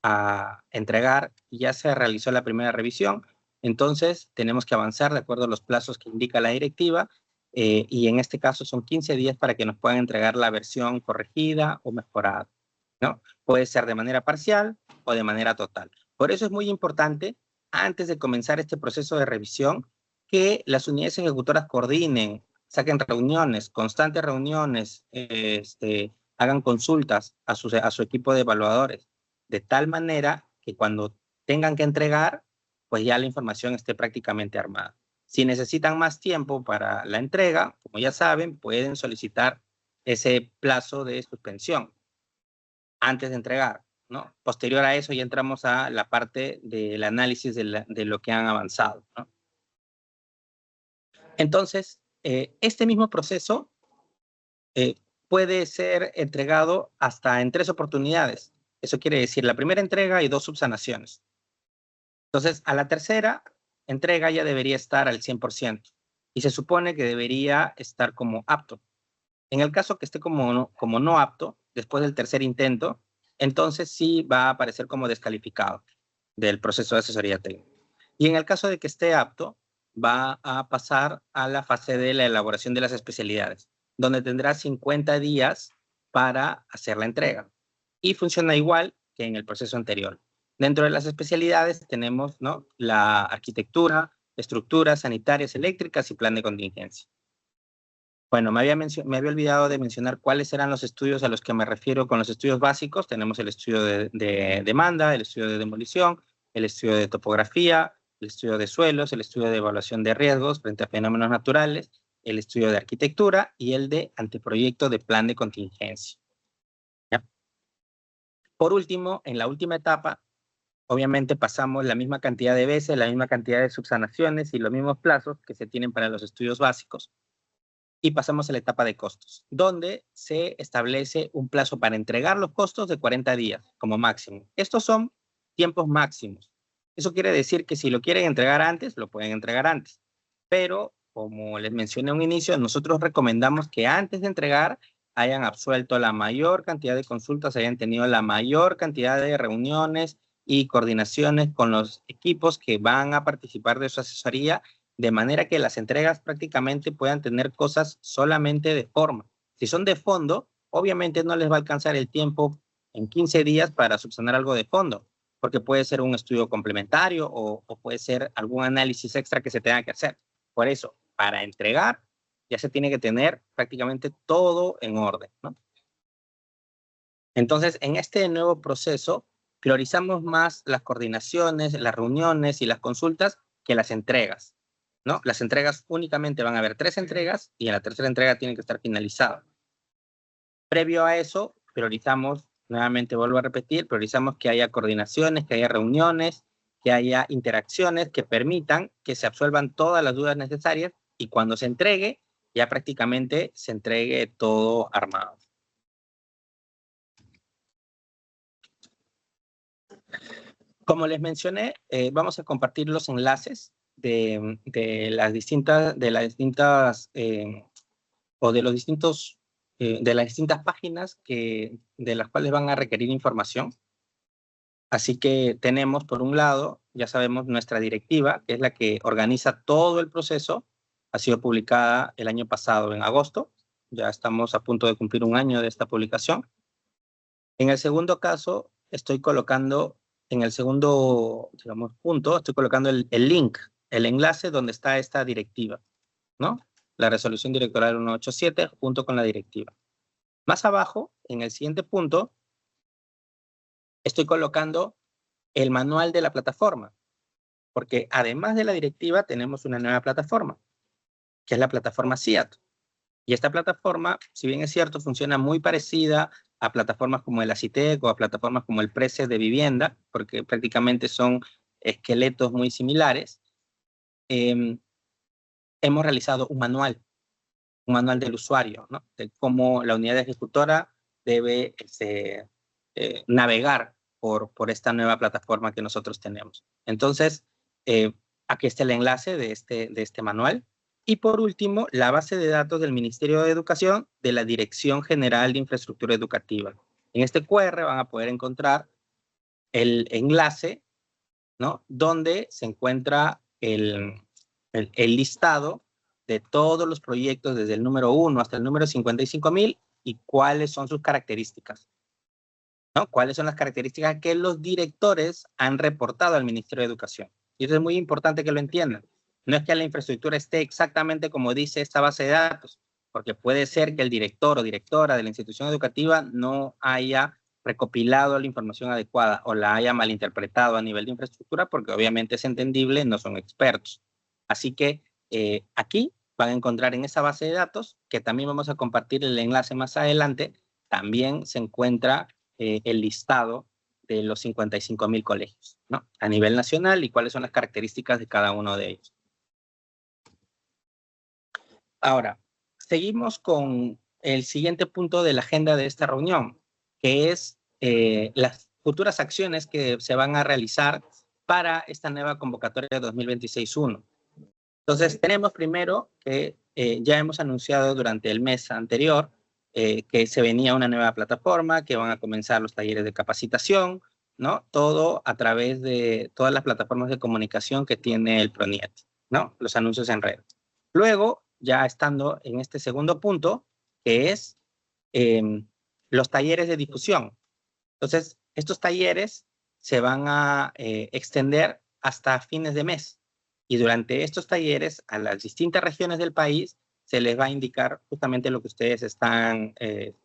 a entregar, ya se realizó la primera revisión, entonces tenemos que avanzar de acuerdo a los plazos que indica la directiva, y en este caso son 15 días para que nos puedan entregar la versión corregida o mejorada, ¿no? Puede ser de manera parcial o de manera total. Por eso es muy importante, antes de comenzar este proceso de revisión, que las unidades ejecutoras coordinen, saquen reuniones, constantes reuniones, hagan consultas a su equipo de evaluadores, de tal manera que cuando tengan que entregar, pues ya la información esté prácticamente armada. Si necesitan más tiempo para la entrega, como ya saben, pueden solicitar ese plazo de suspensión antes de entregar, ¿no? Posterior a eso ya entramos a la parte del análisis de lo que han avanzado, ¿no? Entonces, este mismo proceso puede ser entregado hasta en 3 oportunidades. Eso quiere decir la primera entrega y 2 subsanaciones. Entonces, a la tercera entrega ya debería estar al 100% y se supone que debería estar como apto. En el caso que esté como no apto, después del tercer intento, entonces sí va a aparecer como descalificado del proceso de asesoría técnica. Y en el caso de que esté apto, va a pasar a la fase de la elaboración de las especialidades, donde tendrá 50 días para hacer la entrega. Y funciona igual que en el proceso anterior. Dentro de las especialidades tenemos, ¿no?, la arquitectura, estructuras sanitarias eléctricas y plan de contingencia. Bueno, me había olvidado de mencionar cuáles eran los estudios a los que me refiero con los estudios básicos. Tenemos el estudio de demanda, el estudio de demolición, el estudio de topografía, el estudio de suelos, el estudio de evaluación de riesgos frente a fenómenos naturales, el estudio de arquitectura y el de anteproyecto de plan de contingencia. ¿Ya? Por último, en la última etapa, obviamente pasamos la misma cantidad de veces, la misma cantidad de subsanaciones y los mismos plazos que se tienen para los estudios básicos. Y pasamos a la etapa de costos, donde se establece un plazo para entregar los costos de 40 días como máximo. Estos son tiempos máximos. Eso quiere decir que si lo quieren entregar antes, lo pueden entregar antes. Pero, como les mencioné a un inicio, nosotros recomendamos que antes de entregar hayan absuelto la mayor cantidad de consultas, hayan tenido la mayor cantidad de reuniones y coordinaciones con los equipos que van a participar de su asesoría, de manera que las entregas prácticamente puedan tener cosas solamente de forma. Si son de fondo, obviamente no les va a alcanzar el tiempo en 15 días para subsanar algo de fondo, porque puede ser un estudio complementario o puede ser algún análisis extra que se tenga que hacer. Por eso, para entregar, ya se tiene que tener prácticamente todo en orden, ¿no? Entonces, en este nuevo proceso, priorizamos más las coordinaciones, las reuniones y las consultas que las entregas, ¿no? Las entregas únicamente van a haber 3 entregas y en la tercera entrega tienen que estar finalizadas. Previo a eso, priorizamos, nuevamente vuelvo a repetir, priorizamos que haya coordinaciones, que haya reuniones, que haya interacciones que permitan que se absuelvan todas las dudas necesarias y cuando se entregue, ya prácticamente se entregue todo armado. Como les mencioné, vamos a compartir los enlaces de las distintas páginas de las cuales van a requerir información. Así que tenemos, por un lado, ya sabemos, nuestra directiva, que es la que organiza todo el proceso. Ha sido publicada el año pasado, en agosto. Ya estamos a punto de cumplir un año de esta publicación. En el segundo caso, estoy colocando, en el segundo, digamos, punto, estoy colocando el link, el enlace donde está esta directiva, ¿no? La resolución directoral 187 junto con la directiva. Más abajo, en el siguiente punto, estoy colocando el manual de la plataforma, porque además de la directiva tenemos una nueva plataforma, que es la plataforma CIAT. Y esta plataforma, si bien es cierto, funciona muy parecida a plataformas como el ACITEC o a plataformas como el PRECE de vivienda, porque prácticamente son esqueletos muy similares. Hemos realizado un manual del usuario, ¿no? De cómo la unidad ejecutora debe navegar por esta nueva plataforma que nosotros tenemos. Entonces, aquí está el enlace de este manual. Y por último, la base de datos del Ministerio de Educación de la Dirección General de Infraestructura Educativa. En este QR van a poder encontrar el enlace, ¿no? Donde se encuentra el listado de todos los proyectos desde el número 1 hasta el número 55.000 y cuáles son sus características, ¿no? Cuáles son las características que los directores han reportado al Ministerio de Educación. Y eso es muy importante que lo entiendan. No es que la infraestructura esté exactamente como dice esta base de datos, porque puede ser que el director o directora de la institución educativa no haya recopilado la información adecuada o la haya malinterpretado a nivel de infraestructura, porque obviamente es entendible, no son expertos. Así que aquí van a encontrar en esa base de datos, que también vamos a compartir el enlace más adelante, también se encuentra el listado de los 55.000 colegios, ¿no? A nivel nacional y cuáles son las características de cada uno de ellos. Ahora, seguimos con el siguiente punto de la agenda de esta reunión, que es las futuras acciones que se van a realizar para esta nueva convocatoria de 2026-1. Entonces, tenemos primero que ya hemos anunciado durante el mes anterior que se venía una nueva plataforma, que van a comenzar los talleres de capacitación, ¿no? Todo a través de todas las plataformas de comunicación que tiene el PRONIET, ¿no? Los anuncios en red. Luego, ya estando en este segundo punto, que es los talleres de difusión. Entonces, estos talleres se van a extender hasta fines de mes. Y durante estos talleres, a las distintas regiones del país, se les va a indicar justamente lo que ustedes están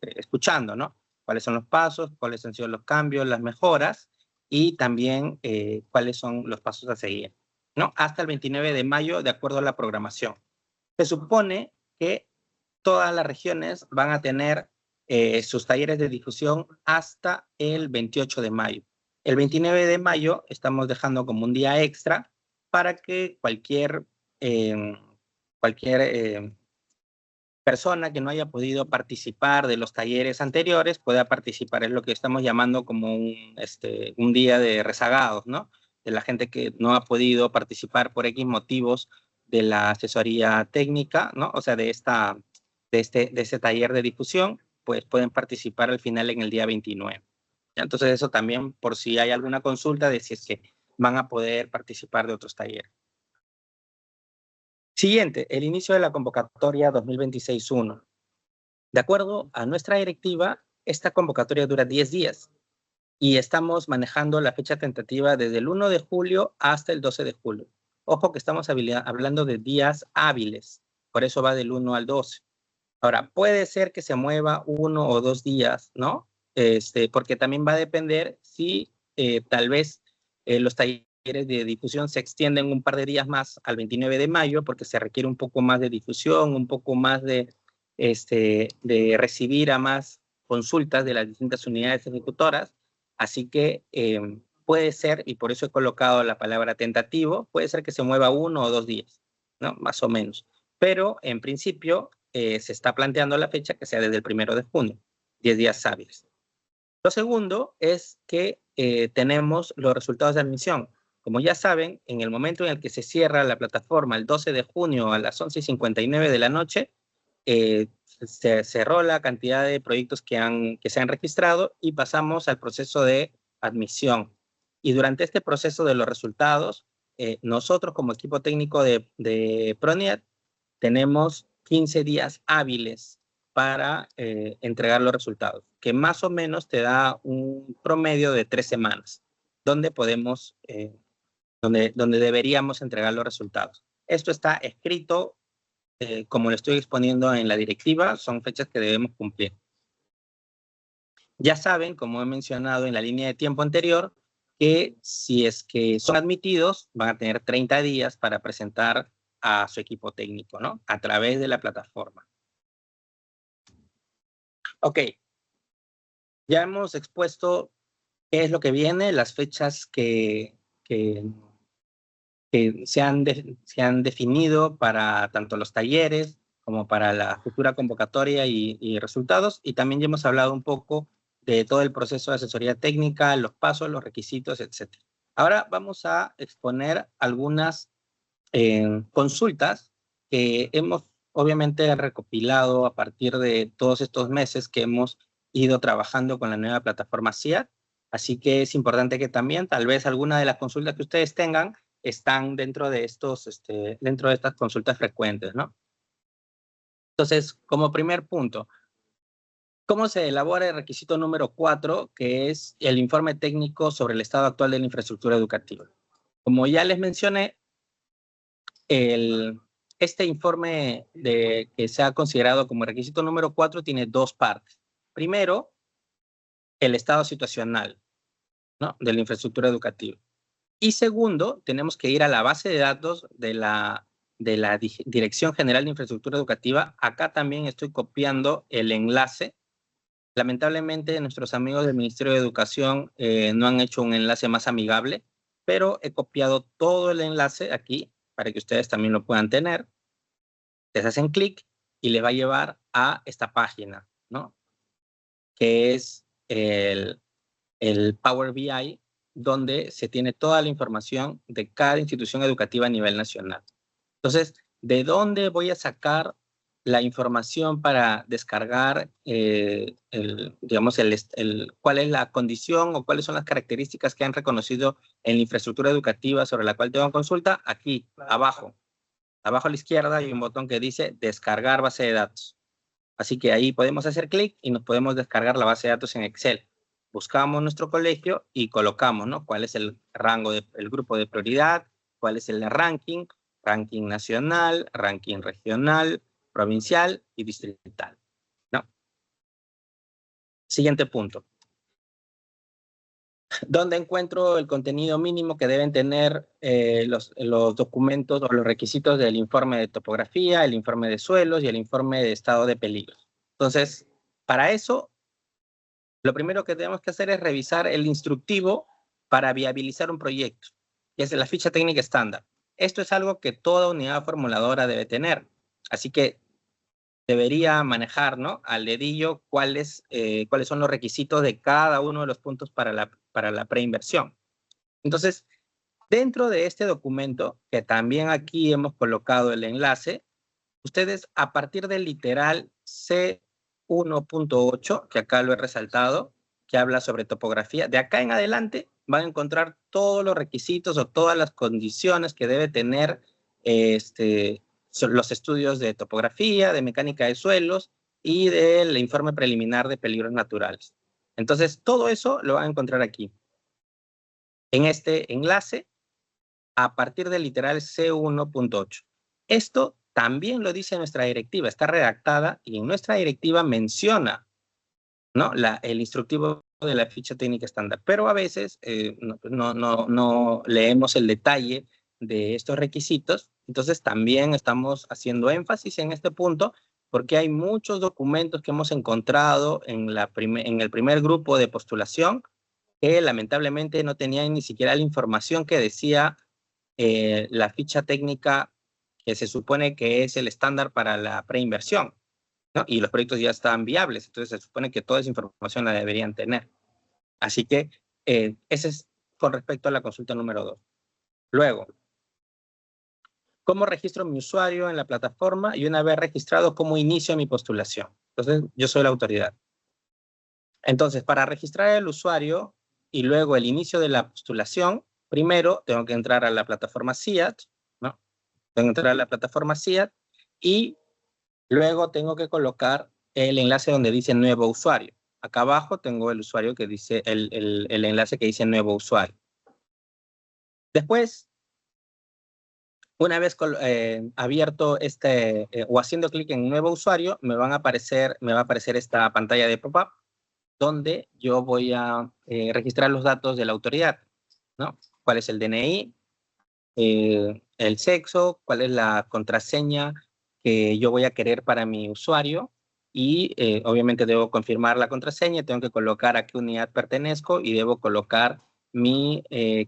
escuchando, ¿no? Cuáles son los pasos, cuáles han sido los cambios, las mejoras y también cuáles son los pasos a seguir, ¿no? Hasta el 29 de mayo, de acuerdo a la programación. Se supone que todas las regiones van a tener sus talleres de difusión hasta el 28 de mayo. El 29 de mayo estamos dejando como un día extra para que cualquier persona que no haya podido participar de los talleres anteriores pueda participar. Es lo que estamos llamando como un día de rezagados, ¿no? De la gente que no ha podido participar por X motivos de la asesoría técnica, ¿no? O sea, de ese taller de difusión, pues pueden participar al final en el día 29. Entonces eso también por si hay alguna consulta de si es que van a poder participar de otros talleres. Siguiente, el inicio de la convocatoria 2026-1. De acuerdo a nuestra directiva, esta convocatoria dura 10 días y estamos manejando la fecha tentativa desde el 1 de julio hasta el 12 de julio. Ojo que estamos hablando de días hábiles, por eso va del 1 al 12. Ahora, puede ser que se mueva 1 o 2 días, ¿no? Porque también va a depender si tal vez los talleres de difusión se extienden un par de días más al 29 de mayo, porque se requiere un poco más de difusión, un poco más de recibir a más consultas de las distintas unidades ejecutoras. Así que puede ser, y por eso he colocado la palabra tentativo, puede ser que se mueva 1 o 2 días, ¿no? Más o menos. Pero en principio se está planteando la fecha que sea desde el 1 de junio, 10 días hábiles. Lo segundo es que tenemos los resultados de admisión. Como ya saben, en el momento en el que se cierra la plataforma el 12 de junio a las 11:59 de la noche, se cerró la cantidad de proyectos que se han registrado y pasamos al proceso de admisión. Y durante este proceso de los resultados, nosotros como equipo técnico de PRONIAT tenemos 15 días hábiles para entregar los resultados, que más o menos te da un promedio de 3 semanas, donde podemos, donde deberíamos entregar los resultados. Esto está escrito, como lo estoy exponiendo en la directiva, son fechas que debemos cumplir. Ya saben, como he mencionado en la línea de tiempo anterior, que si es que son admitidos, van a tener 30 días para presentar a su equipo técnico, ¿no? A través de la plataforma. Ok. Ya hemos expuesto qué es lo que viene, las fechas que se han definido para tanto los talleres como para la futura convocatoria y resultados. Y también ya hemos hablado un poco de todo el proceso de asesoría técnica, los pasos, los requisitos, etc. Ahora vamos a exponer algunas consultas que hemos obviamente recopilado a partir de todos estos meses que hemos ido trabajando con la nueva plataforma CIAT. Así que es importante que también tal vez alguna de las consultas que ustedes tengan están dentro de dentro de estas consultas frecuentes, ¿no? Entonces, como primer punto, ¿cómo se elabora el requisito número 4, que es el informe técnico sobre el estado actual de la infraestructura educativa? Como ya les mencioné, este informe que se ha considerado como requisito número 4 tiene 2 partes. Primero, el estado situacional, ¿no? De la infraestructura educativa. Y segundo, tenemos que ir a la base de datos de la Dirección General de Infraestructura Educativa. Acá también estoy copiando el enlace. Lamentablemente, nuestros amigos del Ministerio de Educación no han hecho un enlace más amigable, pero he copiado todo el enlace aquí para que ustedes también lo puedan tener. Les hacen clic y les va a llevar a esta página, ¿no? Que es el Power BI, donde se tiene toda la información de cada institución educativa a nivel nacional. Entonces, ¿de dónde voy a sacar la información para descargar, digamos, cuál es la condición o cuáles son las características que han reconocido en la infraestructura educativa sobre la cual tengo consulta? Aquí, abajo. Abajo a la izquierda hay un botón que dice descargar base de datos. Así que ahí podemos hacer clic y nos podemos descargar la base de datos en Excel. Buscamos nuestro colegio y colocamos, ¿no? Cuál es el rango, el grupo de prioridad, cuál es el ranking nacional, ranking regional, provincial y distrital, ¿no? Siguiente punto. ¿Dónde encuentro el contenido mínimo que deben tener los documentos o los requisitos del informe de topografía, el informe de suelos y el informe de estado de peligros? Entonces, para eso, lo primero que tenemos que hacer es revisar el instructivo para viabilizar un proyecto, que es la ficha técnica estándar. Esto es algo que toda unidad formuladora debe tener, así que debería manejar, ¿no?, al dedillo cuáles son los requisitos de cada uno de los puntos para la preinversión. Entonces, dentro de este documento, que también aquí hemos colocado el enlace, ustedes a partir del literal C1.8, que acá lo he resaltado, que habla sobre topografía, de acá en adelante van a encontrar todos los requisitos o todas las condiciones que debe tener los estudios de topografía, de mecánica de suelos y del informe preliminar de peligros naturales. Entonces, todo eso lo van a encontrar aquí, en este enlace, a partir del literal C1.8. Esto también lo dice nuestra directiva, está redactada y en nuestra directiva menciona, ¿no?, el instructivo de la ficha técnica estándar, pero a veces no leemos el detalle de estos requisitos. Entonces también estamos haciendo énfasis en este punto porque hay muchos documentos que hemos encontrado en el primer grupo de postulación que lamentablemente no tenían ni siquiera la información que decía la ficha técnica que se supone que es el estándar para la preinversión, ¿no? Y los proyectos ya están viables, entonces se supone que toda esa información la deberían tener. Así que ese es con respecto a la consulta número 2. Luego, ¿cómo registro mi usuario en la plataforma? Y una vez registrado, ¿cómo inicio mi postulación? Entonces, yo soy la autoridad. Entonces, para registrar el usuario y luego el inicio de la postulación, primero tengo que entrar a la plataforma CIAT, ¿no? Tengo que entrar a la plataforma CIAT y luego tengo que colocar el enlace donde dice nuevo usuario. Acá abajo tengo el usuario que dice, el enlace que dice nuevo usuario. Después, una vez abierto o haciendo clic en nuevo usuario, me va a aparecer esta pantalla de pop-up donde yo voy a registrar los datos de la autoridad, ¿no? ¿Cuál es el DNI? El sexo, cuál es la contraseña que yo voy a querer para mi usuario y obviamente debo confirmar la contraseña, tengo que colocar a qué unidad pertenezco y debo colocar mi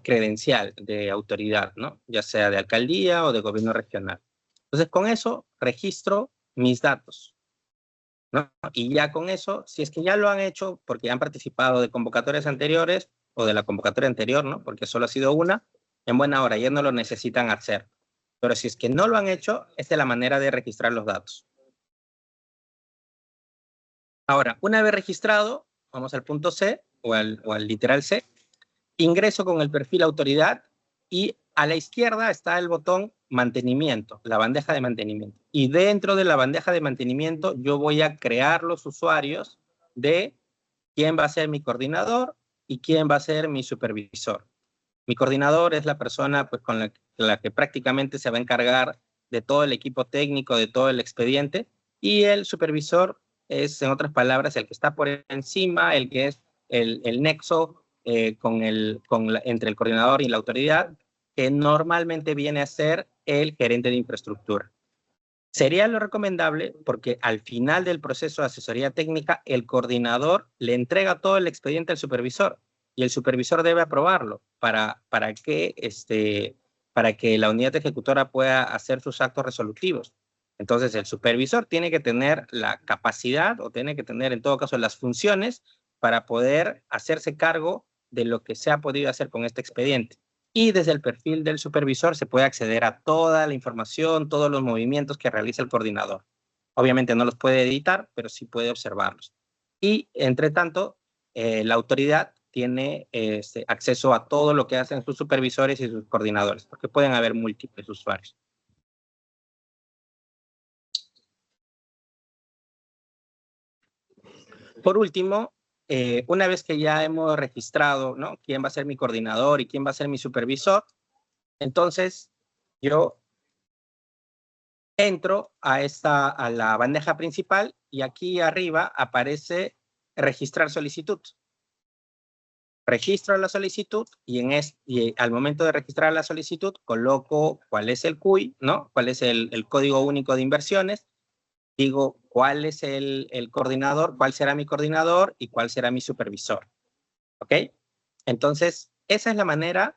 credencial de autoridad, ¿no? Ya sea de alcaldía o de gobierno regional. Entonces, con eso registro mis datos, ¿no? Y ya con eso, si es que ya lo han hecho porque han participado de convocatorias anteriores o de la convocatoria anterior, ¿no?, porque solo ha sido una, en buena hora, ya no lo necesitan hacer. Pero si es que no lo han hecho, esta es la manera de registrar los datos. Ahora, una vez registrado, vamos al punto C o al literal C, ingreso con el perfil autoridad y a la izquierda está el botón mantenimiento, la bandeja de mantenimiento. Y dentro de la bandeja de mantenimiento yo voy a crear los usuarios de quién va a ser mi coordinador y quién va a ser mi supervisor. Mi coordinador es la persona pues, con la que prácticamente se va a encargar de todo el equipo técnico, de todo el expediente, y el supervisor es, en otras palabras, el que está por encima, el que es el nexo entre el coordinador y la autoridad, que normalmente viene a ser el gerente de infraestructura. Sería lo recomendable porque al final del proceso de asesoría técnica, el coordinador le entrega todo el expediente al supervisor y el supervisor debe aprobarlo para que la unidad ejecutora pueda hacer sus actos resolutivos. Entonces, el supervisor tiene que tener la capacidad o tiene que tener, en todo caso, las funciones para poder hacerse cargo de lo que se ha podido hacer con este expediente. Y desde el perfil del supervisor se puede acceder a toda la información, todos los movimientos que realiza el coordinador. Obviamente no los puede editar, pero sí puede observarlos. Y, entre tanto, la autoridad tiene acceso a todo lo que hacen sus supervisores y sus coordinadores, porque pueden haber múltiples usuarios. Por último, una vez que ya hemos registrado, ¿no?, quién va a ser mi coordinador y quién va a ser mi supervisor, entonces yo entro a la bandeja principal y aquí arriba aparece registrar solicitud. Registro la solicitud y al momento de registrar la solicitud coloco cuál es el CUI, ¿no? Cuál es el código único de inversiones. Digo cuál es el coordinador, cuál será mi coordinador y cuál será mi supervisor. ¿Ok? Entonces, esa es la manera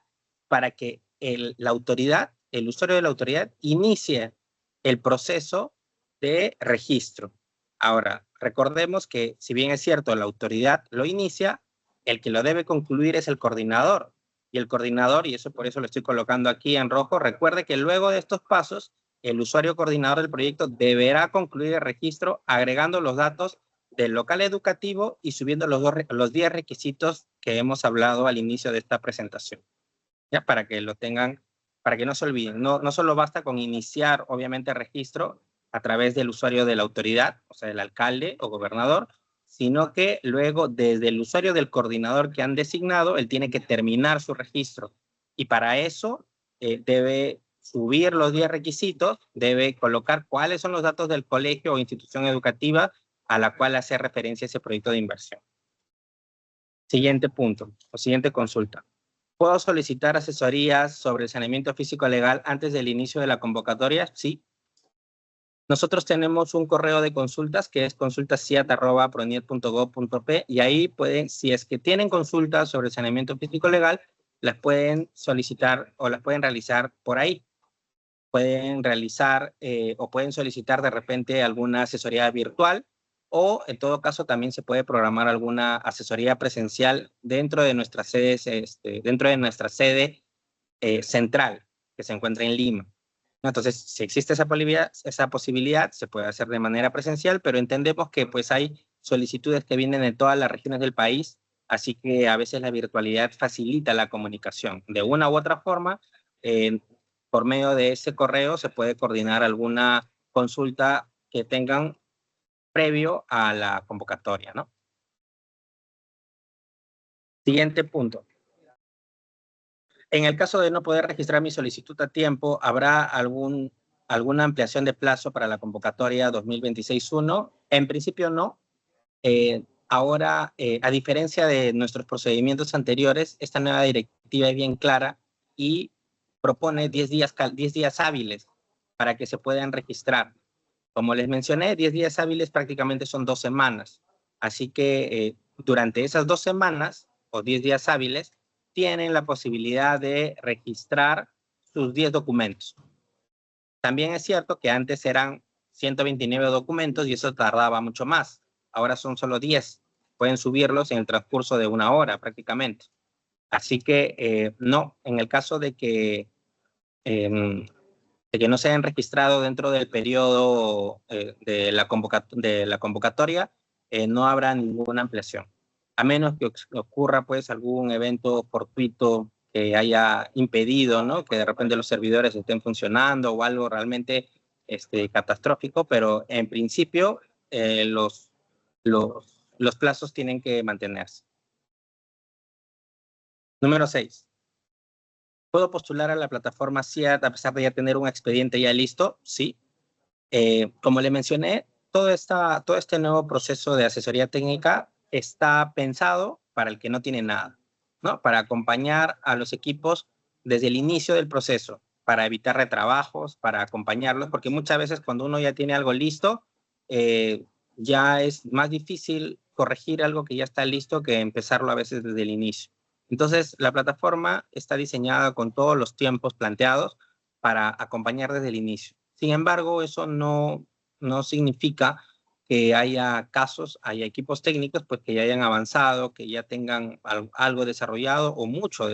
para que la autoridad, el usuario de la autoridad, inicie el proceso de registro. Ahora, recordemos que si bien es cierto, la autoridad lo inicia, el que lo debe concluir es el coordinador. Y el coordinador, y eso por eso lo estoy colocando aquí en rojo, recuerde que luego de estos pasos, el usuario coordinador del proyecto deberá concluir el registro agregando los datos del local educativo y subiendo los 10 requisitos que hemos hablado al inicio de esta presentación. ¿Ya? Para que lo tengan, para que no se olviden. No solo basta con iniciar, obviamente, el registro a través del usuario de la autoridad, o sea, del alcalde o gobernador, sino que luego desde el usuario del coordinador que han designado, él tiene que terminar su registro. Y para eso debe subir los 10 requisitos, debe colocar cuáles son los datos del colegio o institución educativa a la cual hace referencia ese proyecto de inversión. Siguiente punto, o siguiente consulta. ¿Puedo solicitar asesorías sobre el saneamiento físico legal antes del inicio de la convocatoria? Sí. Nosotros tenemos un correo de consultas que es consultas@proniet.gov.p y ahí pueden, si es que tienen consultas sobre el saneamiento físico legal, las pueden solicitar o las pueden realizar por ahí. Pueden realizar o pueden solicitar de repente alguna asesoría virtual o en todo caso también se puede programar alguna asesoría presencial dentro de nuestras sedes, dentro de nuestra sede central que se encuentra en Lima. Entonces, si existe esa posibilidad, se puede hacer de manera presencial, pero entendemos que pues hay solicitudes que vienen de todas las regiones del país, así que a veces la virtualidad facilita la comunicación. De una u otra forma, por medio de ese correo se puede coordinar alguna consulta que tengan previo a la convocatoria, ¿no? Siguiente punto. En el caso de no poder registrar mi solicitud a tiempo, ¿habrá alguna ampliación de plazo para la convocatoria 2026-1? En principio no. Ahora, a diferencia de nuestros procedimientos anteriores, esta nueva directiva es bien clara y propone 10 días hábiles para que se puedan registrar. Como les mencioné, 10 días hábiles prácticamente son 2 semanas. Así que durante esas 2 semanas o 10 días hábiles, tienen la posibilidad de registrar sus 10 documentos. También es cierto que antes eran 129 documentos y eso tardaba mucho más. Ahora son solo 10. Pueden subirlos en el transcurso de 1 hora prácticamente. Así que no, en el caso de que no se hayan registrado dentro del periodo de la convocatoria, no habrá ninguna ampliación. A menos que ocurra pues algún evento fortuito que haya impedido, ¿no? Que de repente los servidores estén funcionando o algo realmente catastrófico, pero en principio los plazos tienen que mantenerse. Número 6. ¿Puedo postular a la plataforma CIAT a pesar de ya tener un expediente ya listo? Sí. Como le mencioné, todo este nuevo proceso de asesoría técnica está pensado para el que no tiene nada, ¿no? Para acompañar a los equipos desde el inicio del proceso, para evitar retrabajos, para acompañarlos, porque muchas veces cuando uno ya tiene algo listo, ya es más difícil corregir algo que ya está listo que empezarlo a veces desde el inicio. Entonces, la plataforma está diseñada con todos los tiempos planteados para acompañar desde el inicio. Sin embargo, eso no significa que haya haya equipos técnicos pues, que ya hayan avanzado, que ya tengan algo desarrollado o mucho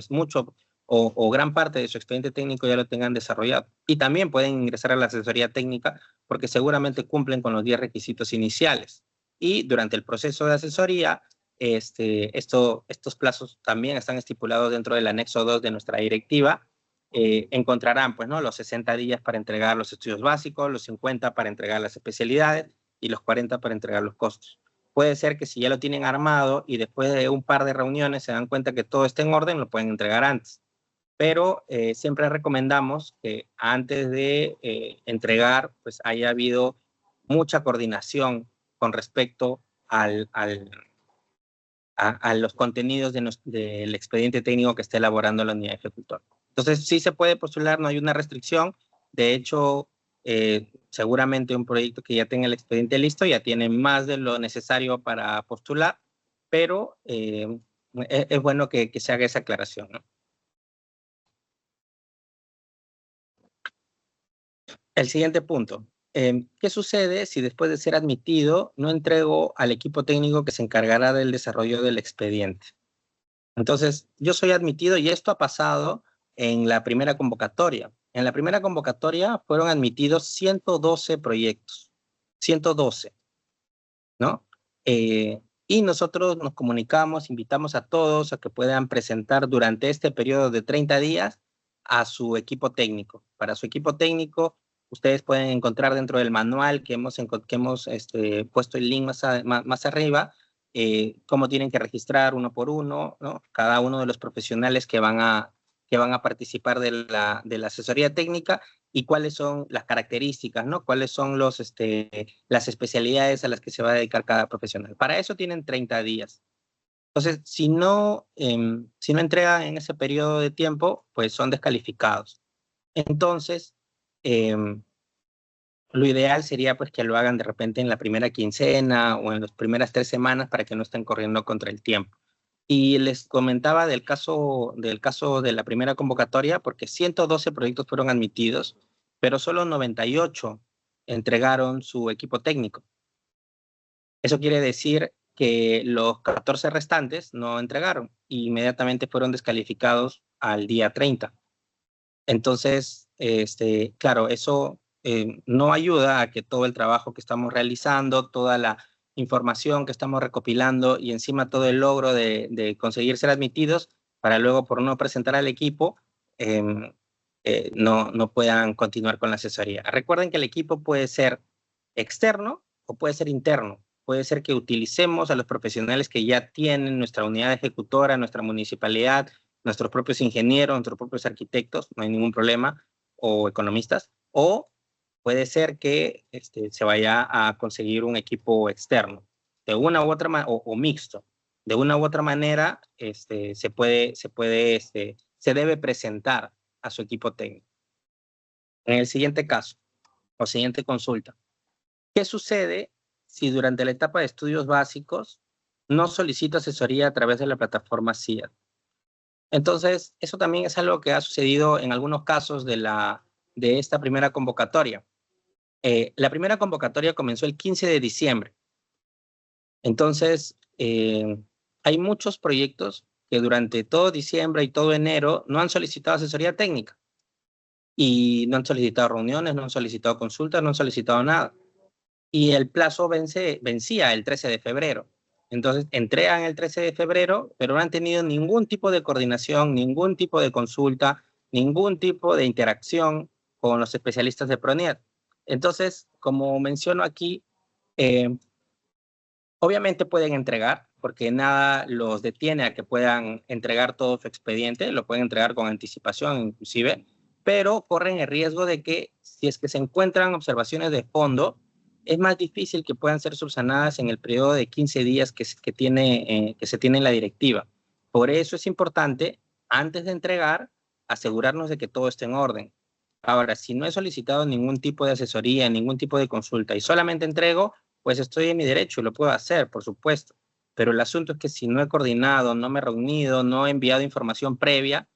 o gran parte de su expediente técnico ya lo tengan desarrollado. Y también pueden ingresar a la asesoría técnica porque seguramente cumplen con los 10 requisitos iniciales. Y durante el proceso de asesoría, estos plazos también están estipulados dentro del anexo 2 de nuestra directiva. Encontrarán pues, ¿no? Los 60 días para entregar los estudios básicos, los 50 para entregar las especialidades y los 40 para entregar los costos. Puede ser que si ya lo tienen armado y después de un par de reuniones se dan cuenta que todo está en orden, lo pueden entregar antes. pero siempre recomendamos que antes de entregar, pues haya habido mucha coordinación con respecto a los contenidos del expediente técnico que esté elaborando la unidad ejecutora. Entonces, sí se puede postular, no hay una restricción. De hecho, seguramente un proyecto que ya tenga el expediente listo ya tiene más de lo necesario para postular, pero es bueno que se haga esa aclaración, ¿no? El siguiente punto. ¿Qué sucede si después de ser admitido no entrego al equipo técnico que se encargará del desarrollo del expediente? Entonces, yo soy admitido y esto ha pasado en la primera convocatoria. En la primera convocatoria fueron admitidos 112 proyectos, 112, ¿no? Y nosotros nos comunicamos, invitamos a todos a que puedan presentar durante este periodo de 30 días a su equipo técnico. Para su equipo técnico, ustedes pueden encontrar dentro del manual que hemos puesto el link más arriba, cómo tienen que registrar uno por uno, ¿no? Cada uno de los profesionales que van a participar de la asesoría técnica y cuáles son las características, ¿no? Cuáles son las especialidades a las que se va a dedicar cada profesional. Para eso tienen 30 días. Entonces, si no entregan en ese periodo de tiempo, pues son descalificados. Entonces, lo ideal sería pues que lo hagan de repente en la primera quincena o en las primeras 3 semanas para que no estén corriendo contra el tiempo. Y les comentaba del caso de la primera convocatoria, porque 112 proyectos fueron admitidos, pero solo 98 entregaron su equipo técnico. Eso quiere decir que los 14 restantes no entregaron e inmediatamente fueron descalificados al día 30. Entonces, claro, eso no ayuda a que todo el trabajo que estamos realizando, toda la información que estamos recopilando y encima todo el logro de conseguir ser admitidos para luego por no presentar al equipo, no puedan continuar con la asesoría. Recuerden que el equipo puede ser externo o puede ser interno. Puede ser que utilicemos a los profesionales que ya tienen nuestra unidad ejecutora, nuestra municipalidad, nuestros propios ingenieros, nuestros propios arquitectos, no hay ningún problema, o economistas, o puede ser que se vaya a conseguir un equipo externo, de una u otra manera, o mixto. De una u otra manera, se debe presentar a su equipo técnico. En el siguiente caso, o siguiente consulta, ¿qué sucede si durante la etapa de estudios básicos no solicito asesoría a través de la plataforma CIAD? Entonces, eso también es algo que ha sucedido en algunos casos de esta primera convocatoria. La primera convocatoria comenzó el 15 de diciembre. Entonces, hay muchos proyectos que durante todo diciembre y todo enero no han solicitado asesoría técnica. Y no han solicitado reuniones, no han solicitado consultas, no han solicitado nada. Y el plazo vencía el 13 de febrero. Entonces, entregan el 13 de febrero, pero no han tenido ningún tipo de coordinación, ningún tipo de consulta, ningún tipo de interacción con los especialistas de PRONIET. Entonces, como menciono aquí, obviamente pueden entregar, porque nada los detiene a que puedan entregar todo su expediente, lo pueden entregar con anticipación inclusive, pero corren el riesgo de que si es que se encuentran observaciones de fondo, es más difícil que puedan ser subsanadas en el periodo de 15 días que se tiene en la directiva. Por eso es importante, antes de entregar, asegurarnos de que todo esté en orden. Ahora, si no he solicitado ningún tipo de asesoría, ningún tipo de consulta y solamente entrego, pues estoy en mi derecho y lo puedo hacer, por supuesto. Pero el asunto es que si no he coordinado, no me he reunido, no he enviado información previa,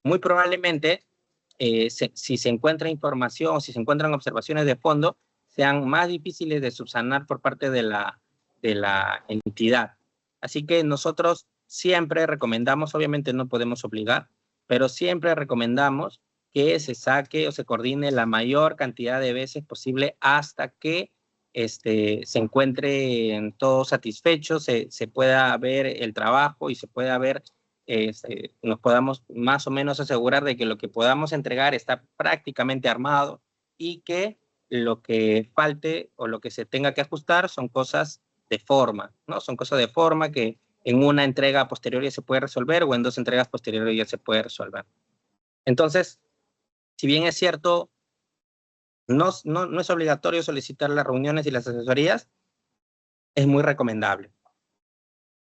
muy probablemente si se encuentra información, si se encuentran observaciones de fondo, sean más difíciles de subsanar por parte de la entidad. Así que nosotros siempre recomendamos, obviamente no podemos obligar, pero siempre recomendamos que se saque o se coordine la mayor cantidad de veces posible hasta que se encuentren todos satisfechos, se pueda ver el trabajo y se pueda ver, nos podamos más o menos asegurar de que lo que podamos entregar está prácticamente armado y que lo que falte o lo que se tenga que ajustar son cosas de forma, ¿no? Son cosas de forma que en una entrega posterior ya se puede resolver o en 2 entregas posteriores ya se puede resolver. Entonces, si bien es cierto, no es obligatorio solicitar las reuniones y las asesorías, es muy recomendable.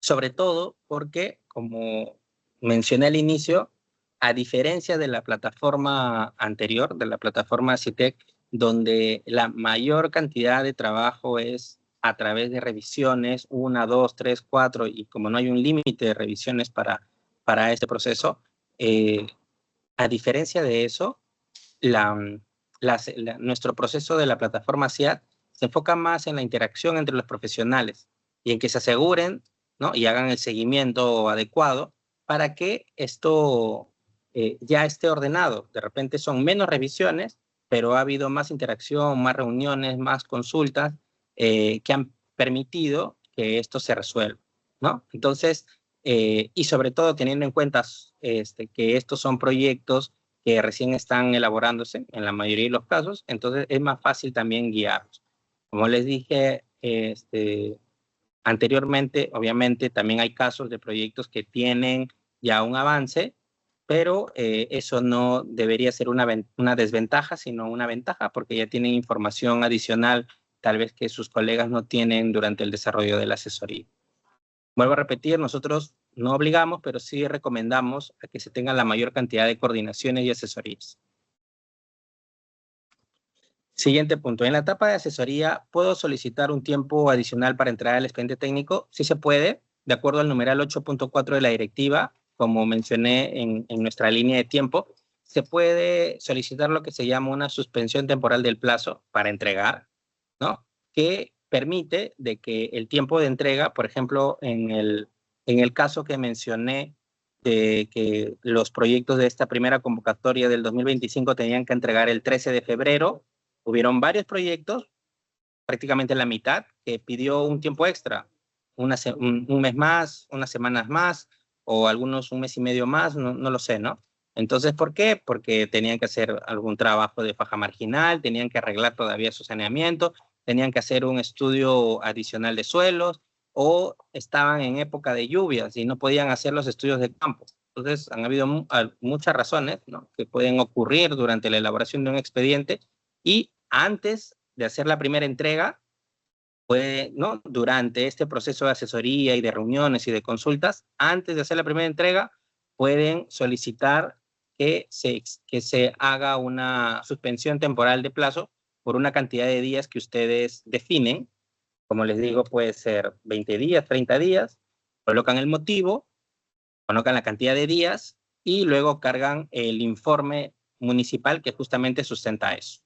Sobre todo porque, como mencioné al inicio, a diferencia de la plataforma anterior, de la plataforma CITEC, donde la mayor cantidad de trabajo es a través de revisiones, 1, 2, 3, 4, y como no hay un límite de revisiones para este proceso, a diferencia de eso, nuestro proceso de la plataforma CIAT se enfoca más en la interacción entre los profesionales y en que se aseguren, ¿no?, y hagan el seguimiento adecuado para que esto ya esté ordenado. De repente son menos revisiones, pero ha habido más interacción, más reuniones, más consultas que han permitido que esto se resuelva, ¿no? Entonces, y sobre todo teniendo en cuenta que estos son proyectos que recién están elaborándose en la mayoría de los casos, entonces es más fácil también guiarlos. Como les dije anteriormente, obviamente también hay casos de proyectos que tienen ya un avance, pero eso no debería ser una desventaja, sino una ventaja, porque ya tienen información adicional, tal vez que sus colegas no tienen durante el desarrollo de la asesoría. Vuelvo a repetir, nosotros no obligamos, pero sí recomendamos a que se tenga la mayor cantidad de coordinaciones y asesorías. Siguiente punto. En la etapa de asesoría, ¿puedo solicitar un tiempo adicional para entregar el expediente técnico? Sí se puede, de acuerdo al numeral 8.4 de la directiva, como mencioné en nuestra línea de tiempo, se puede solicitar lo que se llama una suspensión temporal del plazo para entregar, ¿no?, que permite de que el tiempo de entrega, por ejemplo, en el caso que mencioné de que los proyectos de esta primera convocatoria del 2025 tenían que entregar el 13 de febrero, hubieron varios proyectos, prácticamente la mitad, que pidió un tiempo extra, un mes más, unas semanas más, o algunos un mes y medio más, no lo sé, ¿no? Entonces, ¿por qué? Porque tenían que hacer algún trabajo de faja marginal, tenían que arreglar todavía su saneamiento, tenían que hacer un estudio adicional de suelos, o estaban en época de lluvias y no podían hacer los estudios de campo. Entonces, han habido muchas razones, ¿no?, que pueden ocurrir durante la elaboración de un expediente, y antes de hacer la primera entrega, ¿no?, durante este proceso de asesoría y de reuniones y de consultas, antes de hacer la primera entrega, pueden solicitar que se haga una suspensión temporal de plazo por una cantidad de días que ustedes definen. Como les digo, puede ser 20 días, 30 días, colocan el motivo, colocan la cantidad de días y luego cargan el informe municipal que justamente sustenta eso,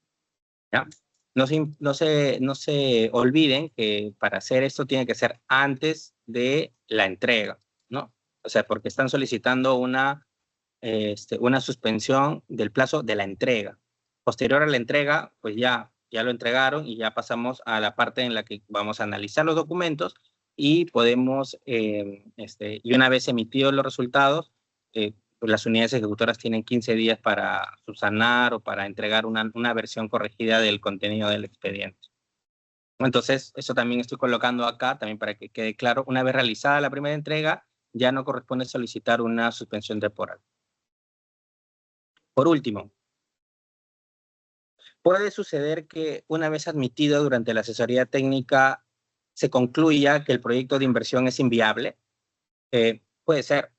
¿ya? No se olviden que para hacer esto tiene que ser antes de la entrega, ¿no? O sea, porque están solicitando una suspensión del plazo de la entrega. Posterior a la entrega, pues ya lo entregaron y ya pasamos a la parte en la que vamos a analizar los documentos y podemos, y una vez emitidos los resultados, pues las unidades ejecutoras tienen 15 días para subsanar o para entregar una versión corregida del contenido del expediente. Entonces, eso también estoy colocando acá, también para que quede claro. Una vez realizada la primera entrega, ya no corresponde solicitar una suspensión temporal. Por último, puede suceder que una vez admitido durante la asesoría técnica se concluya que el proyecto de inversión es inviable. Puede ser.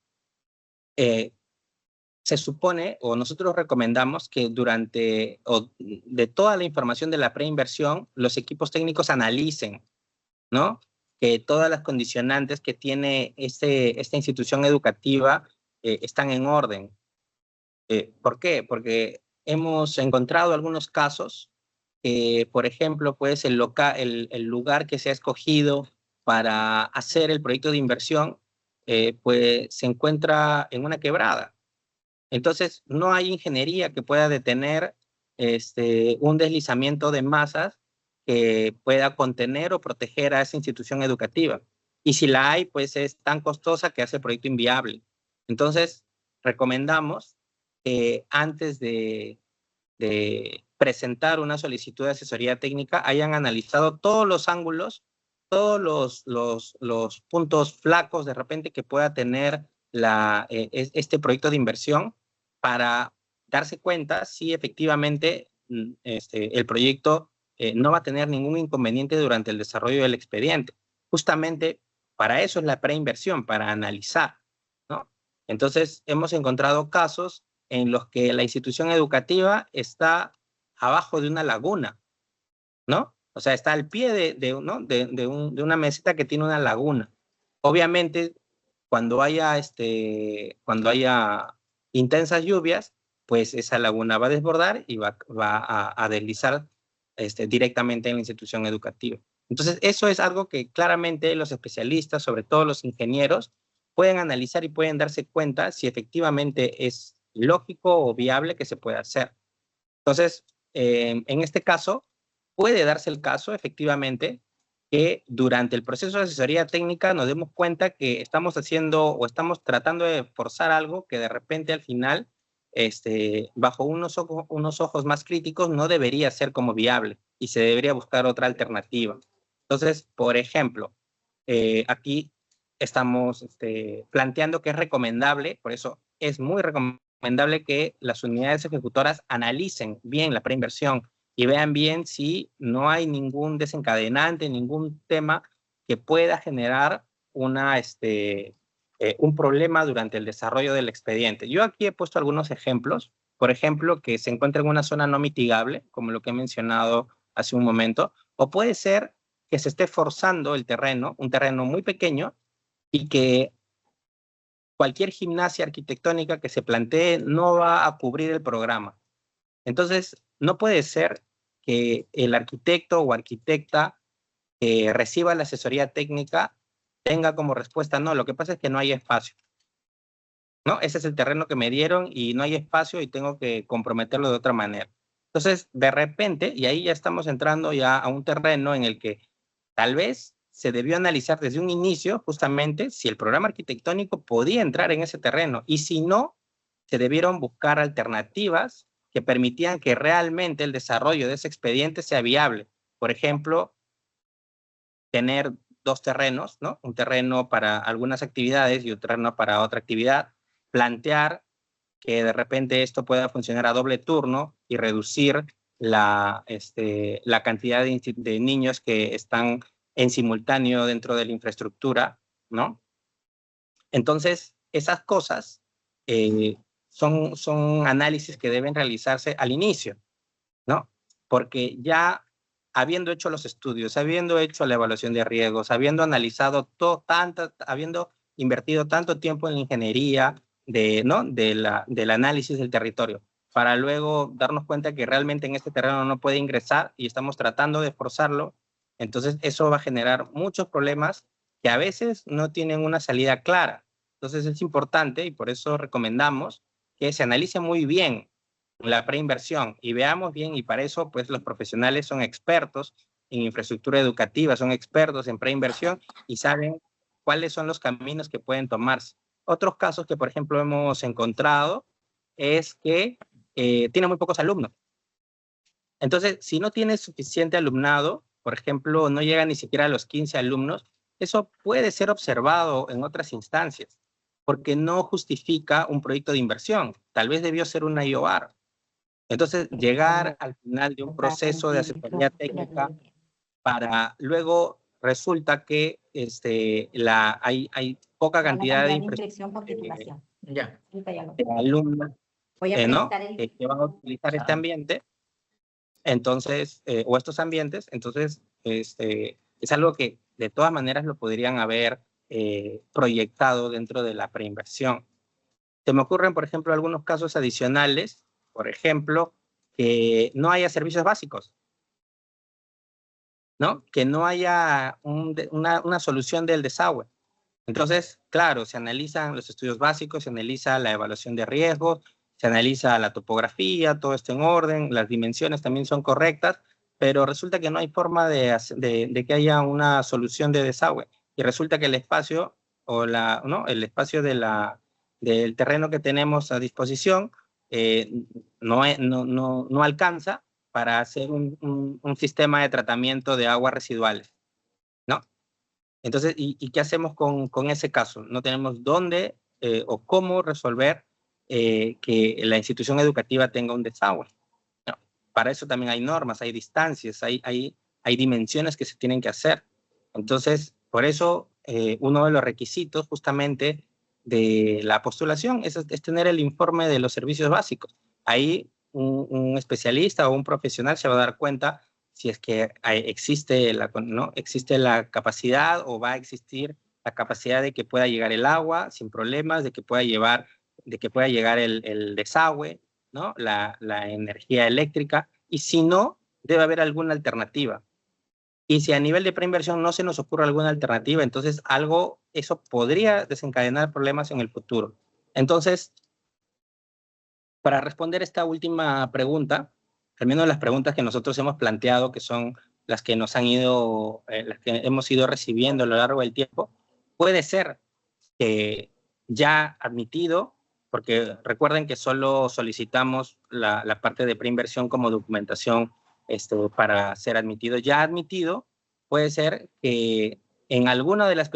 Se supone, o nosotros recomendamos que de toda la información de la preinversión, los equipos técnicos analicen, ¿no?, que todas las condicionantes que tiene esta institución educativa están en orden. ¿Por qué? Porque hemos encontrado algunos casos que, por ejemplo, pues el lugar que se ha escogido para hacer el proyecto de inversión, pues se encuentra en una quebrada. Entonces, no hay ingeniería que pueda detener un deslizamiento de masas que pueda contener o proteger a esa institución educativa. Y si la hay, pues es tan costosa que hace el proyecto inviable. Entonces, recomendamos que antes de presentar una solicitud de asesoría técnica hayan analizado todos los ángulos todos los puntos flacos de repente que pueda tener este proyecto de inversión para darse cuenta si efectivamente el proyecto no va a tener ningún inconveniente durante el desarrollo del expediente. Justamente para eso es la preinversión, para analizar, ¿no? Entonces, hemos encontrado casos en los que la institución educativa está abajo de una laguna, ¿no? O sea, está al pie de una meseta que tiene una laguna. Obviamente, cuando haya intensas lluvias, pues esa laguna va a desbordar y va a deslizar directamente en la institución educativa. Entonces, eso es algo que claramente los especialistas, sobre todo los ingenieros, pueden analizar y pueden darse cuenta si efectivamente es lógico o viable que se pueda hacer. Entonces, en este caso, puede darse el caso, efectivamente, que durante el proceso de asesoría técnica nos demos cuenta que estamos haciendo o estamos tratando de forzar algo que de repente al final, bajo unos ojos más críticos, no debería ser como viable y se debería buscar otra alternativa. Entonces, por ejemplo, aquí estamos planteando que es recomendable, por eso es muy recomendable que las unidades ejecutoras analicen bien la preinversión y vean bien si no hay ningún desencadenante, ningún tema que pueda generar un problema durante el desarrollo del expediente. Yo aquí he puesto algunos ejemplos, por ejemplo, que se encuentra en una zona no mitigable, como lo que he mencionado hace un momento, o puede ser que se esté forzando el terreno, un terreno muy pequeño, y que cualquier gimnasia arquitectónica que se plantee no va a cubrir el programa. Entonces, no puede ser que el arquitecto o arquitecta que reciba la asesoría técnica tenga como respuesta, no, lo que pasa es que no hay espacio, ¿no? Ese es el terreno que me dieron y no hay espacio y tengo que comprometerlo de otra manera. Entonces, de repente, y ahí ya estamos entrando ya a un terreno en el que tal vez se debió analizar desde un inicio justamente si el programa arquitectónico podía entrar en ese terreno y si no, se debieron buscar alternativas que permitían que realmente el desarrollo de ese expediente sea viable. Por ejemplo, tener dos terrenos, ¿no? Un terreno para algunas actividades y un terreno para otra actividad, plantear que de repente esto pueda funcionar a doble turno y reducir la cantidad de niños que están en simultáneo dentro de la infraestructura, ¿no? Entonces, esas cosas son análisis que deben realizarse al inicio, ¿no? Porque ya habiendo hecho los estudios, habiendo hecho la evaluación de riesgos, habiendo analizado habiendo invertido tanto tiempo en la ingeniería, ¿no? del análisis del territorio, para luego darnos cuenta que realmente en este terreno no puede ingresar y estamos tratando de forzarlo, entonces eso va a generar muchos problemas que a veces no tienen una salida clara. Entonces es importante y por eso recomendamos que se analice muy bien la preinversión y veamos bien, y para eso pues los profesionales son expertos en infraestructura educativa, son expertos en preinversión y saben cuáles son los caminos que pueden tomarse. Otros casos que por ejemplo hemos encontrado es que tiene muy pocos alumnos. Entonces, si no tiene suficiente alumnado, por ejemplo, no llega ni siquiera a los 15 alumnos, eso puede ser observado en otras instancias, porque no justifica un proyecto de inversión. Tal vez debió ser una IOR. Entonces, llegar al final de un proceso de asesoría técnica para luego resulta que hay poca cantidad de alumnos ¿no? que van a utilizar este ambiente, entonces, o estos ambientes, entonces es algo que de todas maneras lo podrían haber proyectado dentro de la preinversión. Se me ocurren, por ejemplo, algunos casos adicionales, por ejemplo, que no haya servicios básicos, ¿no? Que no haya una solución del desagüe. Entonces, claro, se analizan los estudios básicos, se analiza la evaluación de riesgos, se analiza la topografía, todo está en orden, las dimensiones también son correctas, pero resulta que no hay forma de que haya una solución de desagüe. Y resulta que el espacio, ¿no? El espacio del terreno que tenemos a disposición no alcanza para hacer un sistema de tratamiento de aguas residuales, ¿no? Entonces, ¿y qué hacemos con ese caso? No tenemos dónde o cómo resolver que la institución educativa tenga un desagüe. No, para eso también hay normas, hay distancias, hay dimensiones que se tienen que hacer. Entonces, por eso, uno de los requisitos justamente de la postulación es tener el informe de los servicios básicos. Ahí un especialista o un profesional se va a dar cuenta si es que existe ¿no? existe la capacidad o va a existir la capacidad de que pueda llegar el agua sin problemas, de que pueda llegar el desagüe, ¿no? la energía eléctrica, y si no, debe haber alguna alternativa. Y si a nivel de preinversión no se nos ocurre alguna alternativa, entonces eso podría desencadenar problemas en el futuro. Entonces, para responder esta última pregunta, al menos las preguntas que nosotros hemos planteado, que son las que las que hemos ido recibiendo a lo largo del tiempo, puede ser que ya admitido, porque recuerden que solo solicitamos la parte de preinversión como documentación para ser admitido. Ya admitido, puede ser que en alguna de las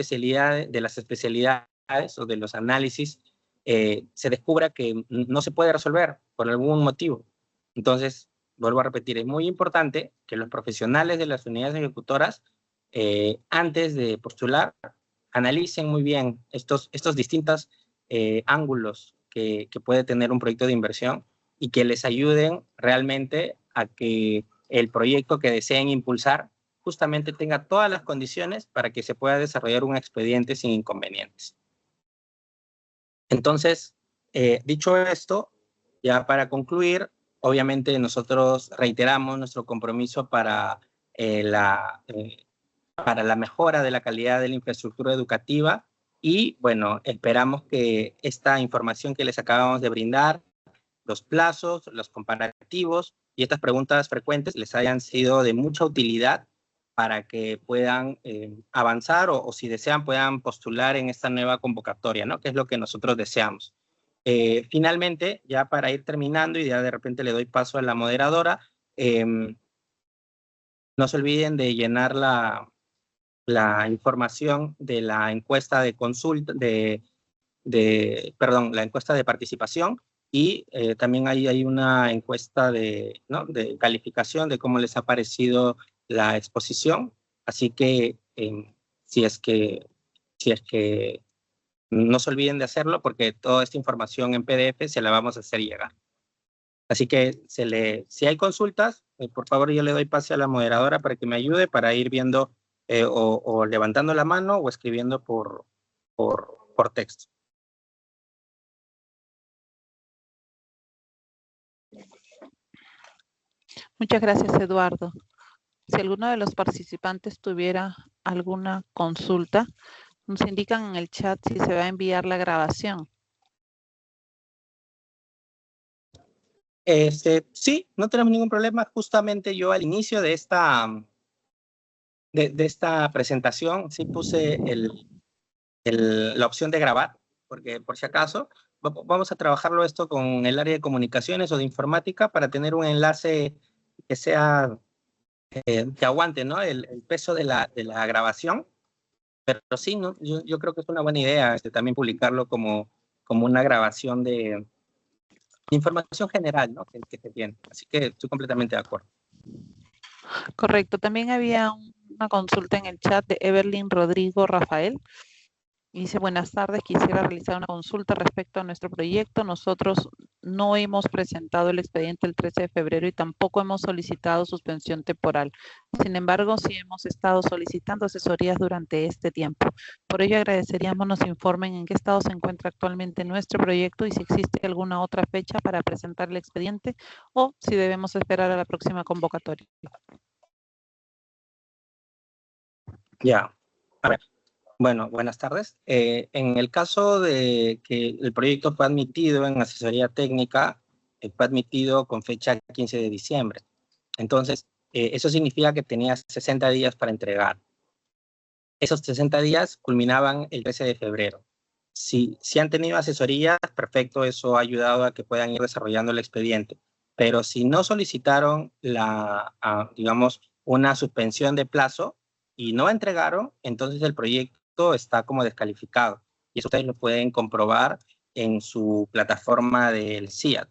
especialidades o de los análisis se descubra que no se puede resolver por algún motivo. Entonces, vuelvo a repetir, es muy importante que los profesionales de las unidades ejecutoras, antes de postular, analicen muy bien estos distintos ángulos que puede tener un proyecto de inversión y que les ayuden realmente a que el proyecto que deseen impulsar justamente tenga todas las condiciones para que se pueda desarrollar un expediente sin inconvenientes. Entonces, dicho esto, ya para concluir, obviamente nosotros reiteramos nuestro compromiso para la mejora de la calidad de la infraestructura educativa y, bueno, esperamos que esta información que les acabamos de brindar, los plazos, los comparativos y estas preguntas frecuentes les hayan sido de mucha utilidad para que puedan avanzar o si desean puedan postular en esta nueva convocatoria, ¿no? Que es lo que nosotros deseamos. Finalmente, ya para ir terminando y ya de repente le doy paso a la moderadora, no se olviden de llenar la información de la encuesta de consulta, la encuesta de participación y también hay una encuesta ¿no? de calificación de cómo les ha parecido la exposición. Así que si es que no se olviden de hacerlo porque toda esta información en PDF se la vamos a hacer llegar. Así que si hay consultas, por favor yo le doy pase a la moderadora para que me ayude para ir viendo o levantando la mano o escribiendo por texto. Muchas gracias, Eduardo. Si alguno de los participantes tuviera alguna consulta, nos indican en el chat si se va a enviar la grabación. Sí, no tenemos ningún problema. Justamente yo al inicio de esta presentación sí puse la opción de grabar, porque por si acaso vamos a trabajarlo esto con el área de comunicaciones o de informática para tener un enlace que sea que aguante, ¿no? el peso de la grabación. Pero sí, ¿no? Yo creo que es una buena idea también publicarlo como una grabación de información general, ¿no? que se tiene. Así que estoy completamente de acuerdo. Correcto. También había una consulta en el chat de Evelyn Rodrigo Rafael. Dice, buenas tardes, quisiera realizar una consulta respecto a nuestro proyecto. Nosotros no hemos presentado el expediente el 13 de febrero y tampoco hemos solicitado suspensión temporal. Sin embargo, sí hemos estado solicitando asesorías durante este tiempo. Por ello, agradeceríamos nos informen en qué estado se encuentra actualmente nuestro proyecto y si existe alguna otra fecha para presentar el expediente o si debemos esperar a la próxima convocatoria. Ya, a ver. Bueno, buenas tardes. En el caso de que el proyecto fue admitido en asesoría técnica, fue admitido con fecha 15 de diciembre. Entonces, eso significa que tenía 60 días para entregar. Esos 60 días culminaban el 13 de febrero. Si han tenido asesorías, perfecto, eso ha ayudado a que puedan ir desarrollando el expediente. Pero si no solicitaron digamos, una suspensión de plazo, y no entregaron, entonces el proyecto está como descalificado. Y eso ustedes lo pueden comprobar en su plataforma del CIAT.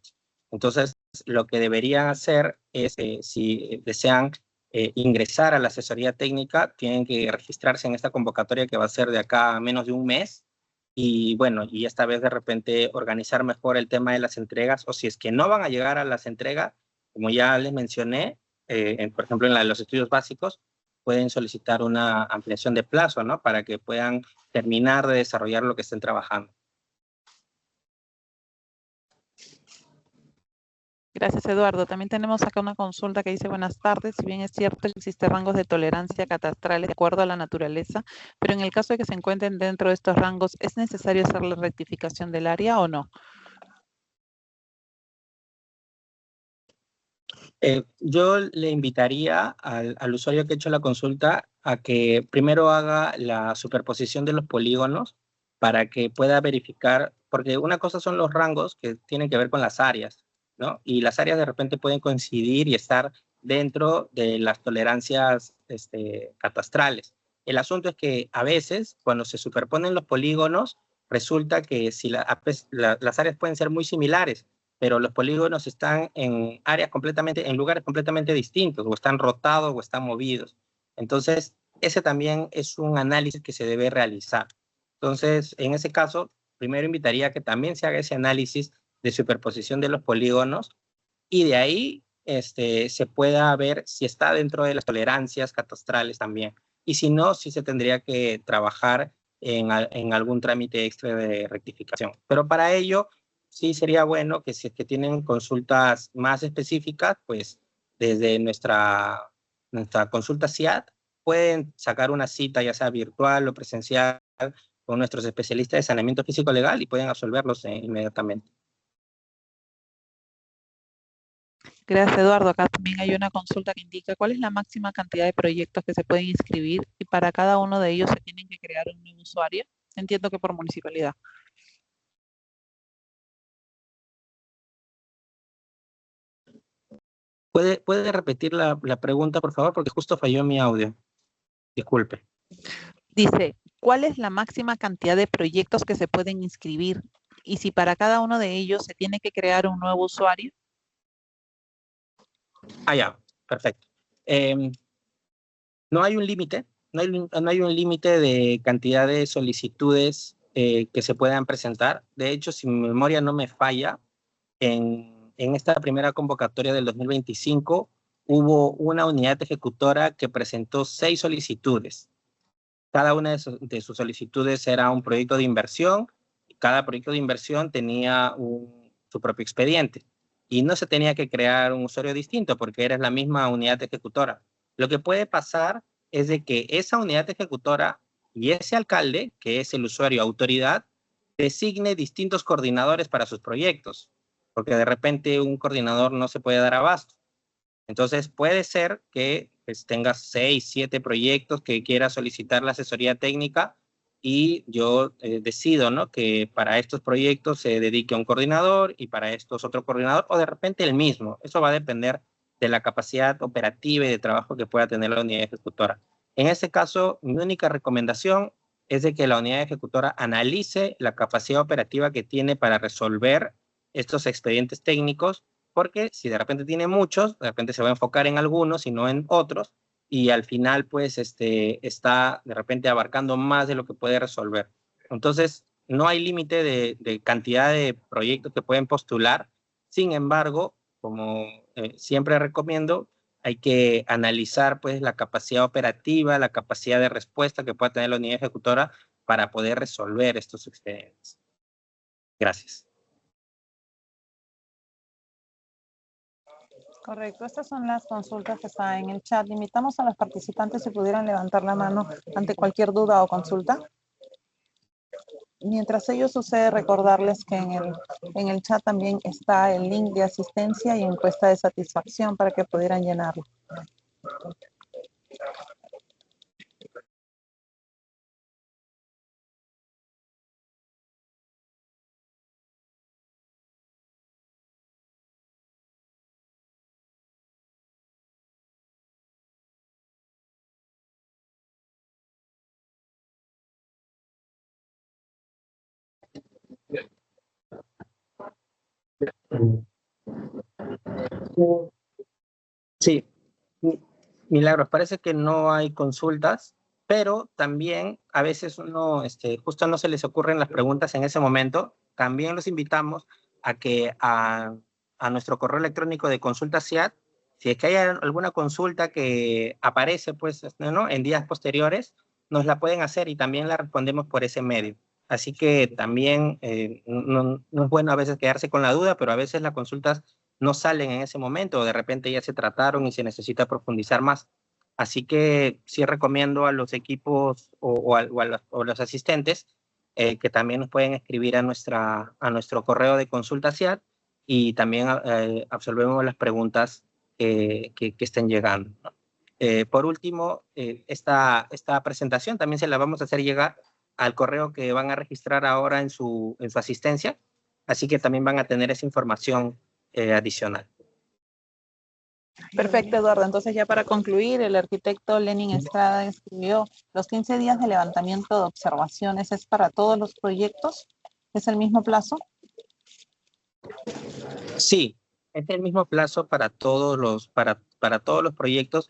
Entonces, lo que deberían hacer es, si desean ingresar a la asesoría técnica, tienen que registrarse en esta convocatoria que va a ser de acá a menos de un mes. Y bueno, y esta vez de repente organizar mejor el tema de las entregas, o si es que no van a llegar a las entregas, como ya les mencioné, por ejemplo, en la de los estudios básicos, pueden solicitar una ampliación de plazo, ¿no? Para que puedan terminar de desarrollar lo que estén trabajando. Gracias, Eduardo. También tenemos acá una consulta que dice, buenas tardes, si bien es cierto que existen rangos de tolerancia catastrales de acuerdo a la naturaleza, pero en el caso de que se encuentren dentro de estos rangos, ¿es necesario hacer la rectificación del área o no? Yo le invitaría al usuario que ha hecho la consulta a que primero haga la superposición de los polígonos para que pueda verificar, porque una cosa son los rangos que tienen que ver con las áreas, ¿no? Y las áreas de repente pueden coincidir y estar dentro de las tolerancias catastrales. El asunto es que a veces, cuando se superponen los polígonos, resulta que si las áreas pueden ser muy similares, pero los polígonos están en áreas completamente, en lugares completamente distintos, o están rotados o están movidos. Entonces, ese también es un análisis que se debe realizar. Entonces, en ese caso, primero invitaría a que también se haga ese análisis de superposición de los polígonos y de ahí se pueda ver si está dentro de las tolerancias catastrales también. Y si no, sí se tendría que trabajar en algún trámite extra de rectificación. Pero para ello, sí sería bueno que si es que tienen consultas más específicas, pues desde nuestra consulta CIAT pueden sacar una cita, ya sea virtual o presencial, con nuestros especialistas de saneamiento físico legal y pueden absolverlos inmediatamente. Gracias, Eduardo. Acá también hay una consulta que indica cuál es la máxima cantidad de proyectos que se pueden inscribir y para cada uno de ellos se tienen que crear un nuevo usuario. Entiendo que por municipalidad. ¿Puede repetir la pregunta, por favor? Porque justo falló mi audio. Disculpe. Dice, ¿cuál es la máxima cantidad de proyectos que se pueden inscribir? Y si para cada uno de ellos se tiene que crear un nuevo usuario. Ah, ya, perfecto. No hay un límite, no hay un límite de cantidad de solicitudes que se puedan presentar. De hecho, si mi memoria no me falla, en esta primera convocatoria del 2025 hubo una unidad ejecutora que presentó 6 solicitudes. Cada una de sus solicitudes era un proyecto de inversión. Cada proyecto de inversión tenía su propio expediente y no se tenía que crear un usuario distinto porque era la misma unidad ejecutora. Lo que puede pasar es de que esa unidad ejecutora y ese alcalde, que es el usuario autoridad, designe distintos coordinadores para sus proyectos, porque de repente un coordinador no se puede dar abasto. Entonces puede ser que pues, tengas 6, 7 proyectos que quieras solicitar la asesoría técnica y yo decido, ¿no? Que para estos proyectos se dedique a un coordinador y para estos otro coordinador o de repente el mismo. Eso va a depender de la capacidad operativa y de trabajo que pueda tener la unidad ejecutora. En este caso, mi única recomendación es de que la unidad ejecutora analice la capacidad operativa que tiene para resolver estos expedientes técnicos porque si de repente tiene muchos, de repente se va a enfocar en algunos y no en otros, y al final pues está de repente abarcando más de lo que puede resolver. Entonces, no hay límite de cantidad de proyectos que pueden postular, sin embargo, como siempre recomiendo, hay que analizar pues la capacidad operativa, la capacidad de respuesta que pueda tener la unidad ejecutora para poder resolver estos expedientes. Gracias. Correcto, estas son las consultas que están en el chat. Invitamos a los participantes si pudieran levantar la mano ante cualquier duda o consulta. Mientras ello sucede, recordarles que en el chat también está el link de asistencia y encuesta de satisfacción para que pudieran llenarlo. Sí, Milagros, parece que no hay consultas, pero también a veces uno, justo no se les ocurren las preguntas en ese momento. También los invitamos a que a nuestro correo electrónico de consulta SIAT, si es que hay alguna consulta que aparece pues, ¿no? en días posteriores, nos la pueden hacer y también la respondemos por ese medio. Así que también no es bueno a veces quedarse con la duda, pero a veces las consultas no salen en ese momento o de repente ya se trataron y se necesita profundizar más. Así que sí recomiendo a los equipos o los asistentes que también nos pueden escribir a nuestro correo de consulta SIAT y también absolvemos las preguntas que estén llegando, ¿no? Por último, esta presentación también se la vamos a hacer llegar al correo que van a registrar ahora en su asistencia, así que también van a tener esa información adicional. Perfecto, Eduardo. Entonces, ya para concluir, el arquitecto Lenin Estrada escribió: los 15 días de levantamiento de observaciones es para todos los proyectos. ¿Es el mismo plazo? Sí, es el mismo plazo para todos los proyectos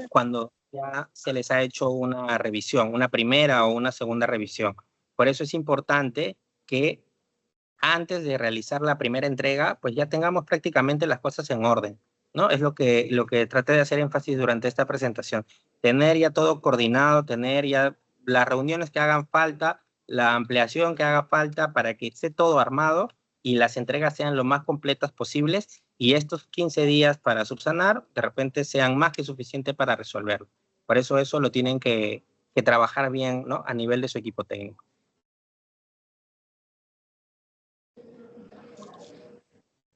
cuando ya se les ha hecho una revisión, una primera o una segunda revisión. Por eso es importante que antes de realizar la primera entrega, pues ya tengamos prácticamente las cosas en orden, ¿no? Es lo que traté de hacer énfasis durante esta presentación. Tener ya todo coordinado, tener ya las reuniones que hagan falta, la ampliación que haga falta para que esté todo armado y las entregas sean lo más completas posibles y estos 15 días para subsanar de repente sean más que suficientes para resolverlo. Por eso lo tienen que trabajar bien, ¿no? A nivel de su equipo técnico.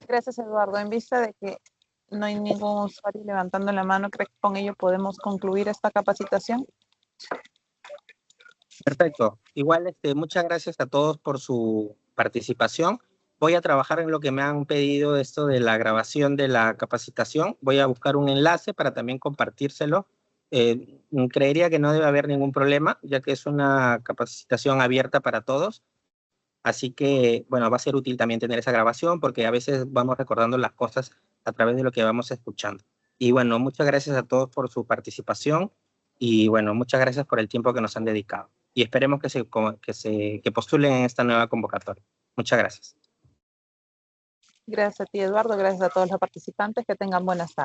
Gracias, Eduardo. En vista de que no hay ningún usuario levantando la mano, ¿cree que con ello podemos concluir esta capacitación? Perfecto. Igual, muchas gracias a todos por su participación. Voy a trabajar en lo que me han pedido, esto de la grabación de la capacitación. Voy a buscar un enlace para también compartírselo. Creería que no debe haber ningún problema, ya que es una capacitación abierta para todos. Así que, bueno, va a ser útil también tener esa grabación porque a veces vamos recordando las cosas a través de lo que vamos escuchando. Y bueno, muchas gracias a todos por su participación y bueno, muchas gracias por el tiempo que nos han dedicado. Y esperemos que postulen en esta nueva convocatoria. Muchas gracias. Gracias a ti, Eduardo. Gracias a todos los participantes. Que tengan buenas tardes.